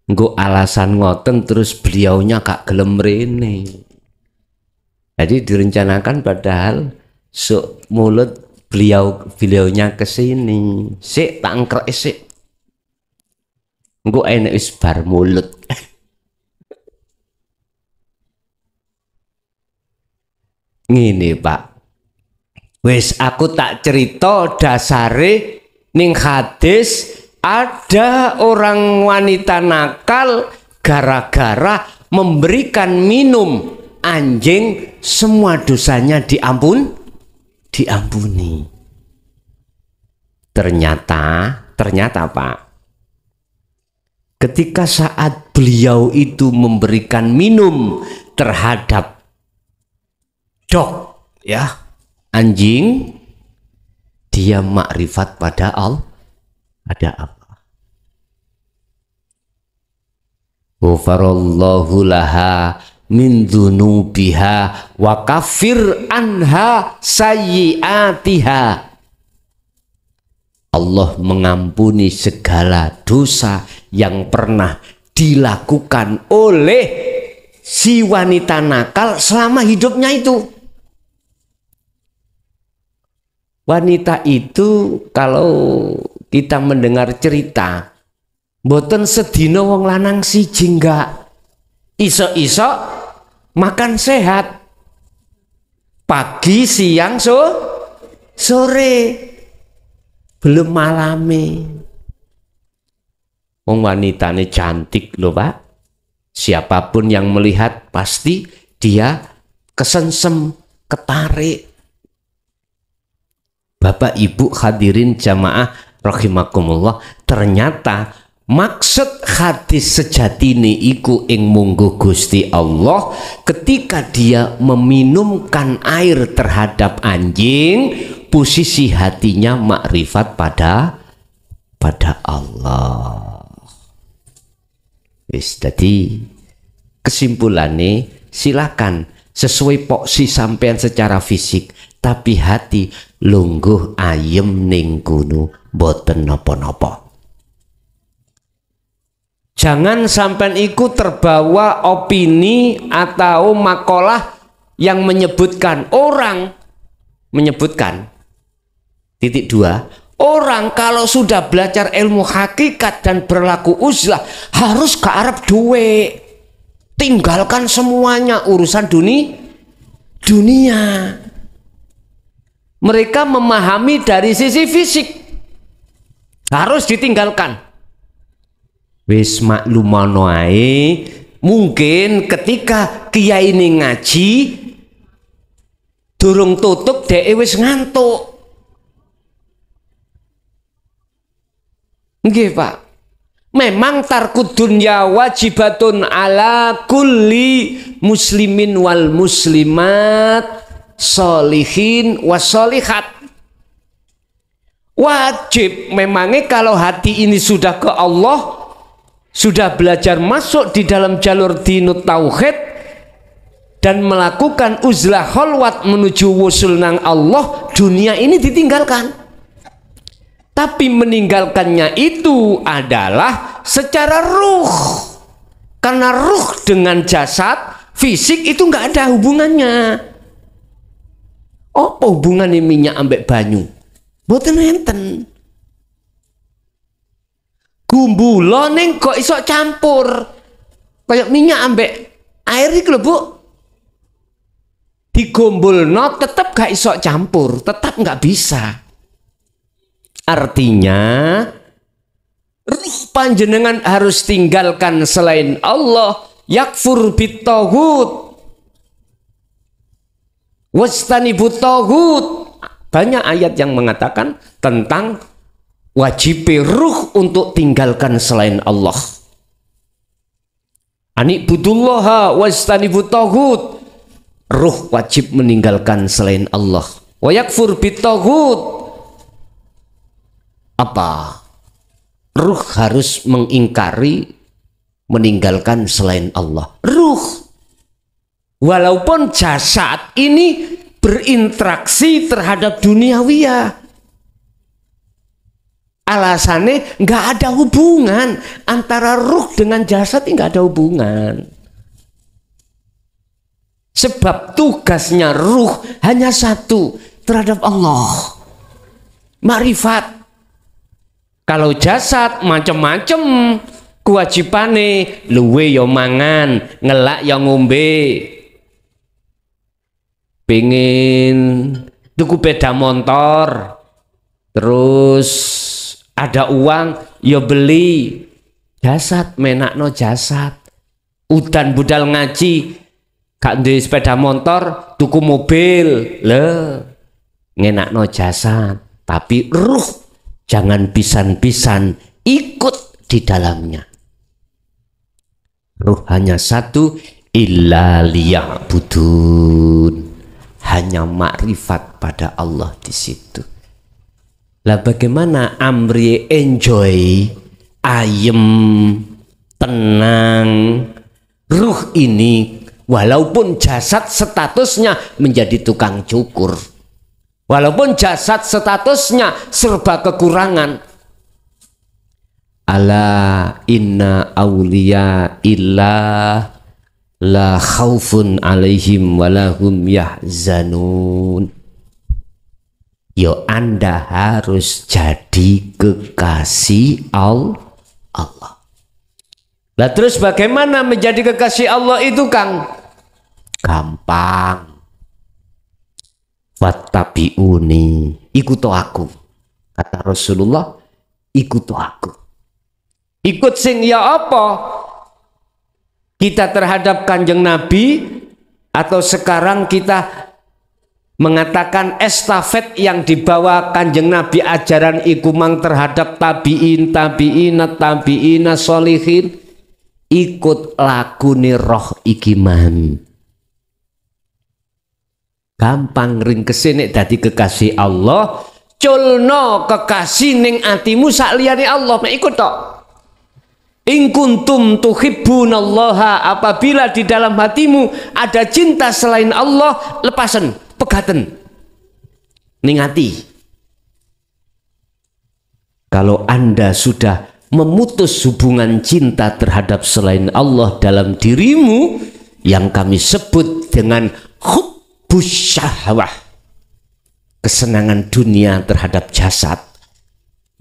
Nggo alasan ngoten terus beliaunya kak gelem rene. Jadi direncanakan padahal mulut beliaunya ke sini. Sik tak angkrek sik. Engko enek wis bar mulut. Ngene, Pak. Wis aku tak cerita dasare ning hadis ada orang wanita nakal gara-gara memberikan minum anjing, semua dosanya diampuni. Ternyata Pak, ketika saat beliau itu memberikan minum terhadap dog ya, anjing, dia makrifat pada Allah. Ada apa? Ghafarallahu laha min dzunubiha wa kafir anha sayyiatiha. Allah mengampuni segala dosa yang pernah dilakukan oleh si wanita nakal selama hidupnya itu. Wanita itu kalau kita mendengar cerita, mboten sedina wong lanang siji enggak. Iso-iso makan sehat. Pagi, siang, sore. Belum malame. Wong wanitane cantik loh, Pak. Siapapun yang melihat pasti dia kesensem, ketarik. Bapak Ibu hadirin jamaah rahimakumullah, ternyata maksud hadis sejatine iku ing mungguh Gusti Allah ketika dia meminumkan air terhadap anjing, posisi hatinya makrifat pada Allah. Wis dadi kesimpulannya, silakan sesuai poksi sampean secara fisik, tapi hati lungguh ayem ning kono boten napa-napa. Jangan sampean iku terbawa opini atau makalah yang menyebutkan titik dua, orang kalau sudah belajar ilmu hakikat dan berlaku uzlah harus ke Arab duwe, tinggalkan semuanya urusan dunia. Mereka memahami dari sisi fisik, harus ditinggalkan. Wis maklumano ae, mungkin ketika kiai ini ngaji durung tutup dhek wis ngantuk. Nggih, Pak. Memang tarkud dunya wajibatun ala kulli muslimin wal muslimat solihin wasolihat. Wajib memangnya kalau hati ini sudah ke Allah, sudah belajar masuk di dalam jalur dinut tauhid dan melakukan uzlah khalwat menuju wusul nang Allah, dunia ini ditinggalkan. Tapi meninggalkannya itu adalah secara ruh, karena ruh dengan jasad fisik itu nggak ada hubungannya. Apa hubungannya minyak ambek banyu? Mboten enten. Gumbulo ning kok iso campur kayak minyak ambek air iki lho, Bu. Digombulno tetep gak iso campur, tetap nggak bisa. Artinya ruh panjenengan harus tinggalkan selain Allah, yakfur bitaghut wastanibut taghut, Banyak ayat yang mengatakan tentang wajib ruh untuk tinggalkan selain Allah. Anibudullaha wastanibut taghut. Ruh wajib meninggalkan selain Allah. Wa yakfur bitaghut. Apa? Ruh harus mengingkari, meninggalkan selain Allah. Ruh. Walaupun jasad ini berinteraksi terhadap duniawiyah. Alasannya nggak ada hubungan antara ruh dengan jasad, nggak ada hubungan. Sebab tugasnya ruh hanya satu, terhadap Allah. Makrifat. Kalau jasad macam-macam kewajibane, luwe yo mangan, ngelak yo ngombe. Pengen tuku sepeda motor, terus ada uang ya beli. Jasad menakno jasad. Udan budal ngaji gak duwe sepeda motor, tuku mobil le ngenakno jasad. Tapi ruh jangan pisan-pisan ikut di dalamnya. Ruh hanya satu, illa liya'budun. Hanya makrifat pada Allah di situ. Lah bagaimana amri enjoy, ayem, tenang. Ruh ini walaupun jasad statusnya menjadi tukang cukur. Walaupun jasad statusnya serba kekurangan. Ala inna awliya illah la khaufun alaihim walahum yahzanun. Yo Anda harus jadi kekasih Allah. Lah terus bagaimana menjadi kekasih Allah itu, Kang? Gampang. Wattabi'uni, ikuti aku. Kata Rasulullah, ikuti aku. Ikut sing ya apa? Kita terhadap Kanjeng Nabi, atau sekarang kita mengatakan estafet yang dibawa Kanjeng Nabi ajaran iku mang terhadap tabi'ina solihin, ikut lakune roh iki man. Gampang ringkese nek dadi kekasih Allah, culno kekasih ning atimu sak liyane Allah, mek ikut tok. In kuntum tuhibbunallaha, apabila di dalam hatimu ada cinta selain Allah, lepasen, pegaten ning hati. Kalau Anda sudah memutus hubungan cinta terhadap selain Allah dalam dirimu, yang kami sebut dengan hubbus syahwah, kesenangan dunia terhadap jasad,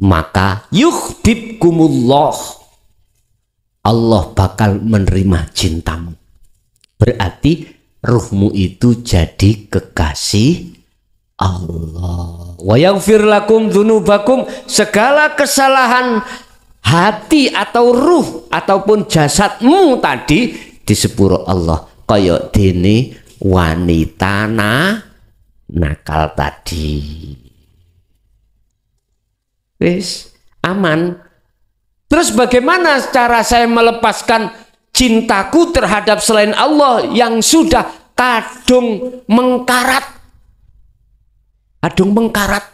maka yuhibbukumullah, Allah bakal menerima cintamu. Berarti ruhmu itu jadi kekasih Allah. Wa yaghfir lakum dzunubakum, segala kesalahan hati atau ruh ataupun jasadmu tadi di sepuro Allah. Kaya dene wanita nakal tadi. Wis aman. Terus bagaimana cara saya melepaskan cintaku terhadap selain Allah yang sudah kadung mengkarat? Kadung mengkarat.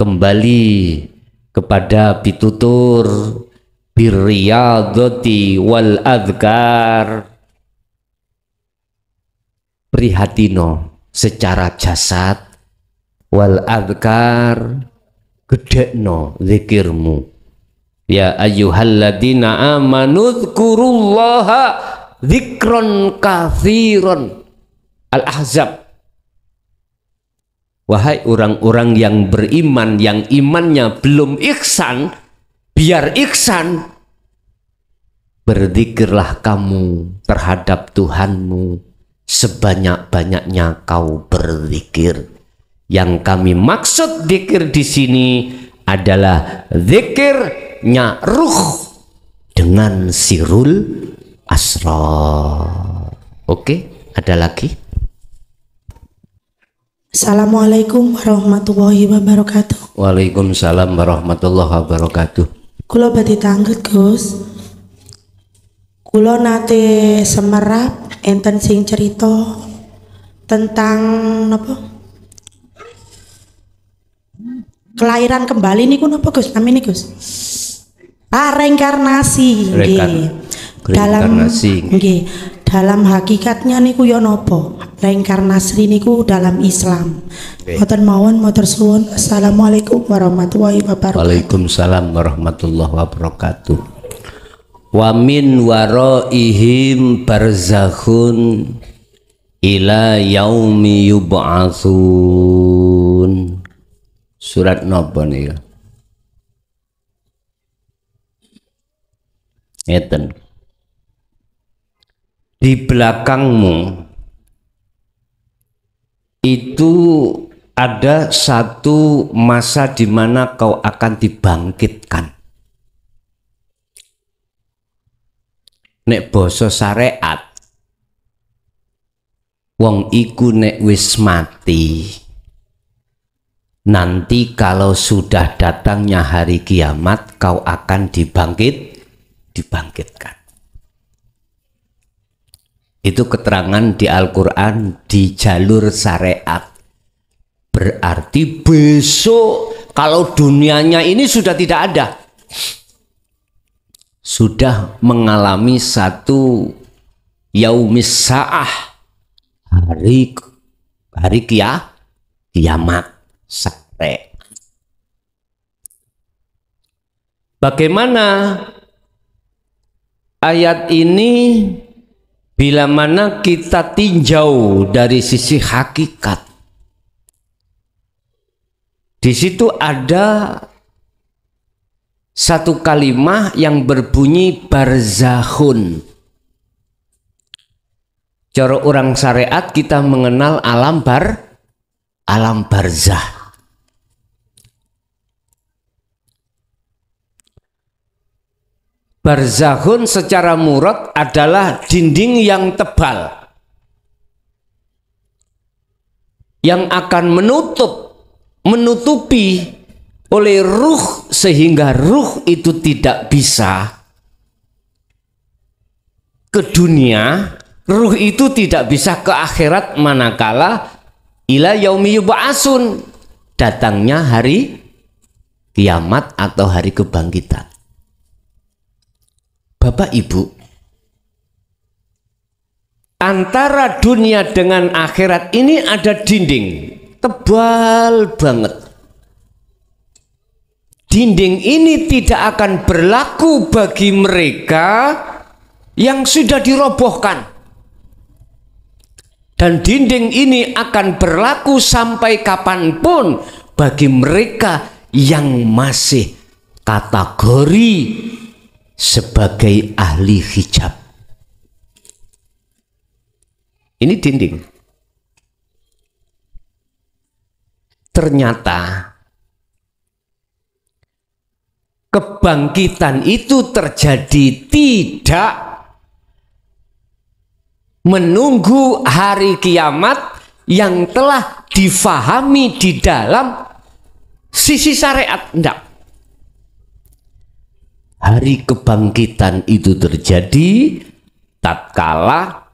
Kembali kepada pitutur birriyadati wal adhkar. Prihatino secara jasad, wal adhkar gedekno zikirmu. Ya ayyuhalladzina amanu dzkurullaha dzikron katsiron. Al-Ahzab. Wahai orang-orang yang beriman, yang imannya belum ihsan, biar ihsan, berzikirlah kamu terhadap Tuhanmu sebanyak-banyaknya kau berzikir. Yang kami maksud zikir di sini adalah zikirnya ruh dengan sirul asrar. Oke, ada lagi? Assalamualaikum warahmatullahi wabarakatuh. Waalaikumsalam warahmatullahi wabarakatuh. Kula badhe tanglet Gus. Kula nate semerap enten sing cerita tentang napa? Kelahiran kembali niku napa Gus? Namine Gus? Reinkarnasi nggih. Reinkarnasi. Nggih. Dalam hakikatnya niku ya napa? Reinkarnasi niku dalam Islam. Mboten mawon matur suwun. Assalamualaikum warahmatullahi wabarakatuh. Waalaikumsalam warahmatullahi wabarakatuh. Wa min waraihim barzakhun ila yaumi yub'atsun. Surat napa nih? Ngeten. Di belakangmu itu ada satu masa di mana kau akan dibangkitkan. Nek basa syariat, wong iku nek wis mati, nanti kalau sudah datangnya hari kiamat, kau akan dibangkitkan. Itu keterangan di Al-Quran di jalur syariat. Berarti besok kalau dunianya ini sudah tidak ada, sudah mengalami satu yaumis sa'ah, hari kiamat sampai. Bagaimana ayat ini bila mana kita tinjau dari sisi hakikat? Di situ ada satu kalimat yang berbunyi barzakhun. Cara orang syariat kita mengenal alam barzah. Barzakhun secara murad adalah dinding yang tebal yang akan menutupi oleh ruh sehingga ruh itu tidak bisa ke dunia, ruh itu tidak bisa ke akhirat manakala ila yaumi yub'atsun, datangnya hari kiamat atau hari kebangkitan. Bapak Ibu, antara dunia dengan akhirat ini ada dinding tebal banget. Dinding ini tidak akan berlaku bagi mereka yang sudah dirobohkan, dan dinding ini akan berlaku sampai kapanpun bagi mereka yang masih kategori sebagai ahli hijab. Ini dinding. Ternyata kebangkitan itu terjadi tidak menunggu hari kiamat yang telah difahami di dalam sisi syariat. Tidak. Hari kebangkitan itu terjadi tatkala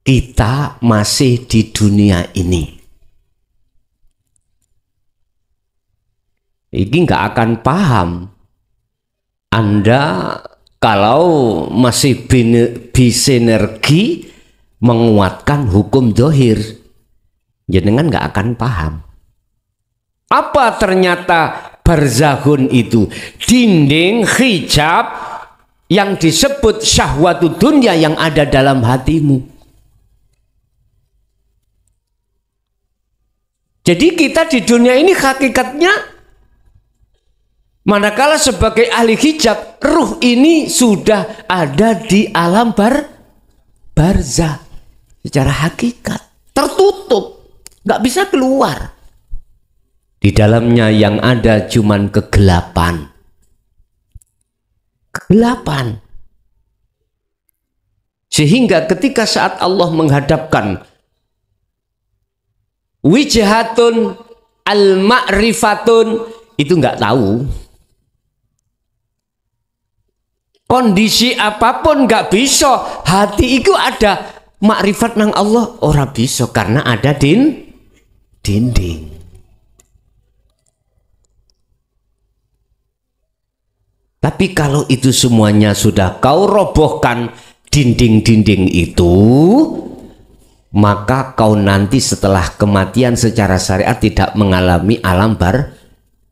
kita masih di dunia ini. Ini nggak akan paham Anda kalau masih bisinergi menguatkan hukum dohir, jenengan nggak akan paham. Apa ternyata barzakhun itu? Dinding hijab yang disebut syahwatu dunya yang ada dalam hatimu. Jadi kita di dunia ini hakikatnya, manakala sebagai ahli hijab, ruh ini sudah ada di alam barzah. Secara hakikat tertutup, nggak bisa keluar. Di dalamnya yang ada cuman kegelapan. Kegelapan. Sehingga ketika saat Allah menghadapkan Wijhatun al-ma'rifatun itu nggak tahu. Kondisi apapun nggak bisa. Hati itu ada makrifat nang Allah ora bisa karena ada dinding. Tapi kalau itu semuanya sudah kau robohkan dinding-dinding itu, maka kau nanti setelah kematian secara syariat tidak mengalami alam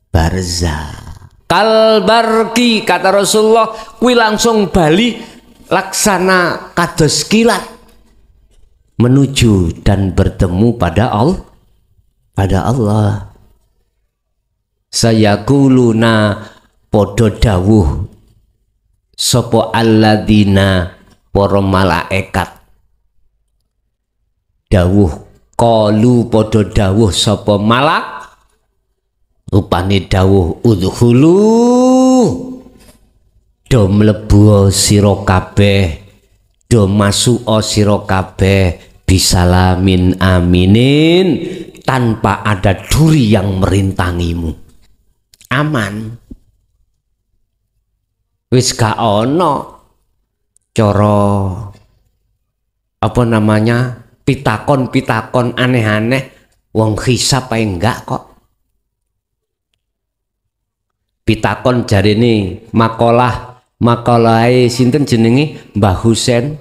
barzah. Kalbarki kata Rasulullah, kui langsung bali laksana kados kilat menuju dan bertemu pada Allah. Sayakuluna podo dawuh sopo alladzina para malaikat dawuh qalu podo dawuh sopo malak rupane dawuh udkhulu do mlebu sira kabeh do masuk sira kabeh bisalamin aminin tanpa ada duri yang merintangimu. Aman. Wis gak ono cara apa namanya pitakon aneh-aneh wong hisab ae enggak kok. Pitakon jarine makalah sinten jenenge Mbah Husen,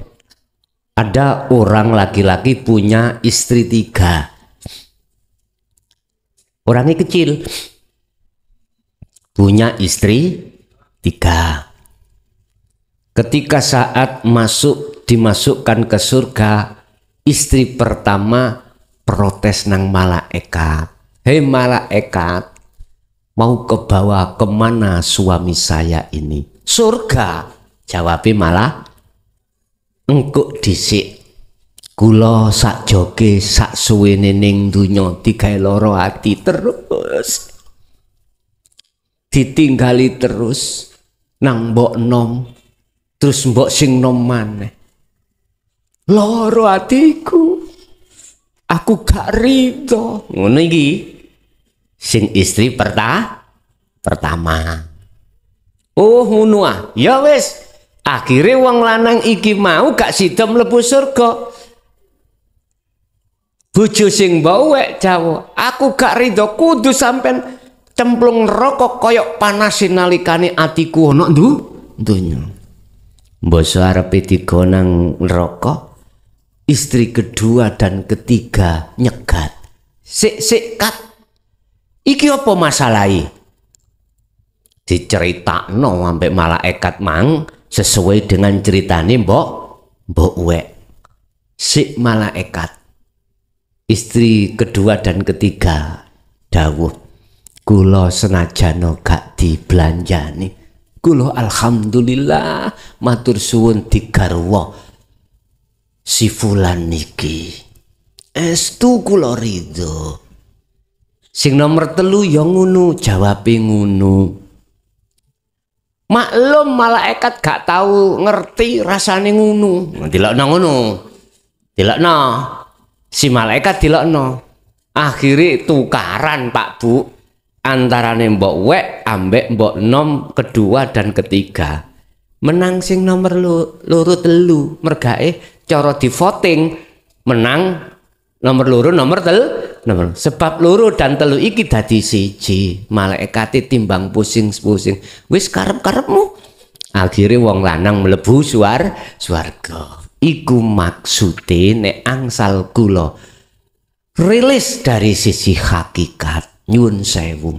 ada orang laki-laki punya istri 3. Orangnya kecil punya istri 3. Ketika saat dimasukkan ke surga, istri pertama protes nang malaikat. Hei malaikat, mau ke bawah kemana suami saya ini? Surga. Jawabnya malah, engkau disik. Kula sak joge sak suwene ning dunya digawe loro ati terus. Ditinggali terus nang mbok nom. Terus mbok sing nom maneh. Loro atiku. Aku gak rido. Ngono iki. Sing istri pertama. Oh ngono ah. Ya wis. Akhire wong lanang iki mau gak sida mlebu surga. Bojo sing mbawek Jawa. Aku gak rido kudu sampean cemplung neraka koyok panas nalikane atiku ana donya. Mbok arepe digonang neraka, istri kedua dan ketiga nyegat. Sik kat. Iki apa masalahe? Diceritakno sampai malaikat mang sesuai dengan ceritane mbok wek. Sik malaikat. Istri kedua dan ketiga dawuh, kula senajan gak dibelanjani. Kula alhamdulillah matur suwun digarwa si fulan niki. Estu kula ridho. Sing nomor 3 ya ngono, jawabe ngono. Maklum malaikat gak tahu ngerti rasane ngono. Dilokno ngono. Dilokno. Si malaikat dilokno. Akhire tukaran Pak Bu. Antarane mbok wek ambek mbok nom kedua dan ketiga. Menang sing nomor loro telu. Mergae cara di voting menang nomor loro nomor sebab loro dan telu iki dadi siji. Malaikate timbang pusing-pusing wis karep-karepmu. Akhire wong lanang mlebu swarga. Iku maksude nek angsal kula rilis dari sisi hakikat. Nyun sewu,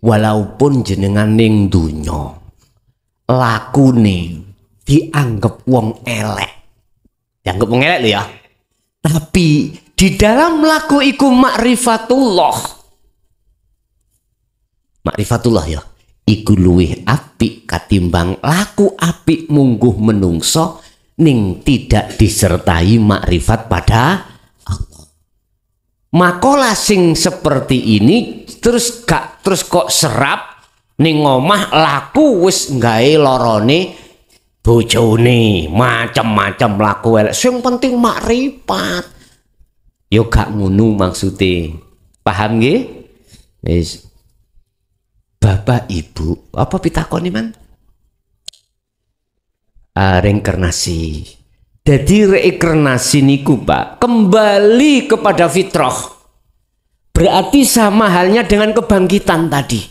walaupun jenengan ning dunya lakune dianggap wong elek, dianggap wong elek lho ya, tapi di dalam laku iku makrifatullah ya, iku luwih apik katimbang laku apik mungguh menungso ning tidak disertai makrifat pada Makola sing seperti ini terus kok serap ning omah laku wis nggae lorone bojone macam-macam laku elek. Sing penting makrifat. Yo gak ngono maksude. Paham nggih? Wis. Bapak Ibu, apa pitakoni man? Reinkarnasi. Jadi reinkarnasi niku Pak, kembali kepada fitrah. Berarti sama halnya dengan kebangkitan tadi.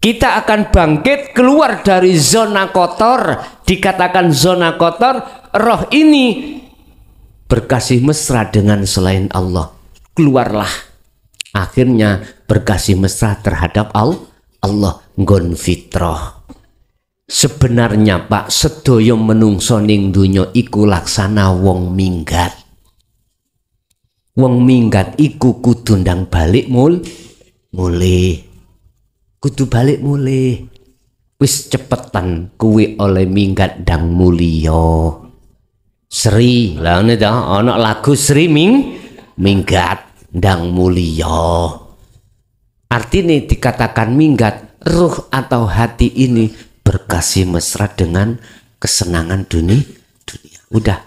Kita akan bangkit keluar dari zona kotor. Dikatakan zona kotor, roh ini berkasih mesra dengan selain Allah. Keluarlah. Akhirnya berkasih mesra terhadap Allah nggon fitrah. Sebenarnya Pak, sedaya menungso ning donya iku laksana wong minggat. Wong minggat iku kudu ndang balik mulih. Kudu balik mulih. Wis cepetan kuwi oleh minggat ndang mulya. Sri, lah ngene ta, ana lagu Sri minggat ndang mulya. Artinya dikatakan minggat, ruh atau hati ini berkasih mesra dengan kesenangan dunia. Udah,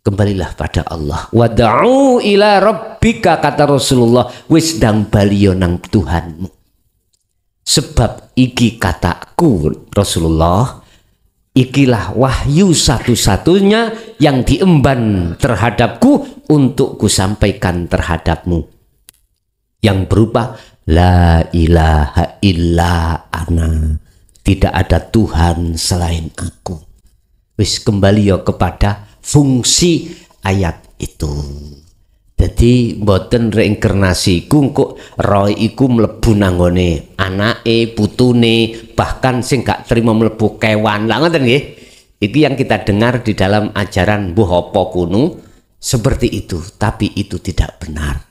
kembalilah pada Allah. Wad'u ila rabbika, kata Rasulullah, wis dang baliyo nang Tuhanmu. Sebab iki kataku Rasulullah, ikilah wahyu satu-satunya yang diemban terhadapku untuk kusampaikan terhadapmu. Yang berupa la ilaha illa ana. Tidak ada Tuhan selain aku. Wis kembali ya kepada fungsi ayat itu. Jadi mboten reinkarnasi iku kok roh iku mlebu nanggone anake, putune, bahkan sing gak terima mlebu kewan. Lah ngoten nggih. Itu yang kita dengar di dalam ajaran Mbuh apa kuno seperti itu, tapi itu tidak benar.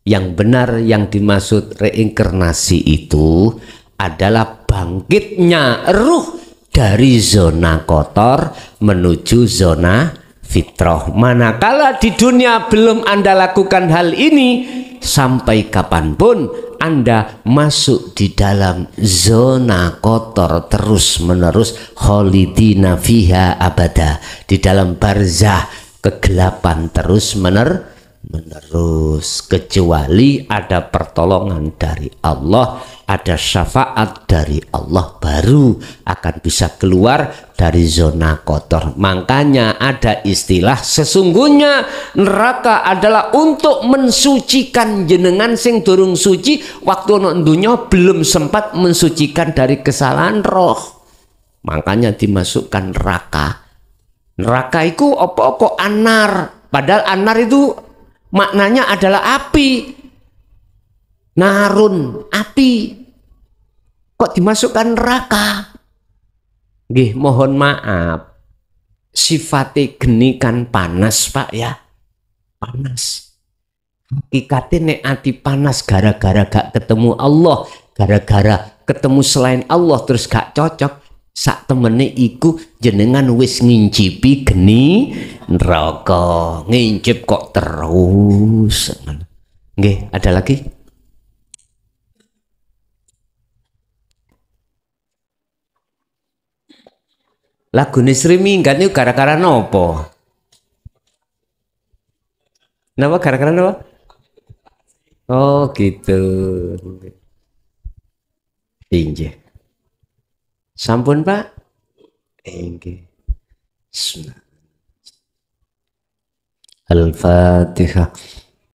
Yang benar yang dimaksud reinkarnasi itu adalah bangkitnya ruh dari zona kotor menuju zona fitrah. Manakala di dunia belum Anda lakukan hal ini, sampai kapanpun Anda masuk di dalam zona kotor terus menerus, khalidina fiha abada, di dalam barzah kegelapan terus menerus, kecuali ada pertolongan dari Allah, ada syafaat dari Allah, baru akan bisa keluar dari zona kotor. Makanya ada istilah, sesungguhnya neraka adalah untuk mensucikan jenengan sing durung suci waktu ana dunya belum sempat mensucikan dari kesalahan roh. Makanya dimasukkan neraka. Neraka itu apa-apa anar, padahal anar itu maknanya adalah api. Narun, api. Kok dimasukkan neraka? Nggih, mohon maaf. Sifatnya geni kan panas, Pak ya. Panas. Hakikatnya nek ati panas gara-gara gak ketemu Allah, gara-gara ketemu selain Allah terus gak cocok. Sak temene iku jenengan wis ngincipi geni neraka. Ngincip kok terus. Nggih, ada lagi? Lagu Sri minggat itu gara-gara nopo? Napa gara-gara nopo? Oh gitu. Injih. Sampun Pak? Injih. Al-Fatihah.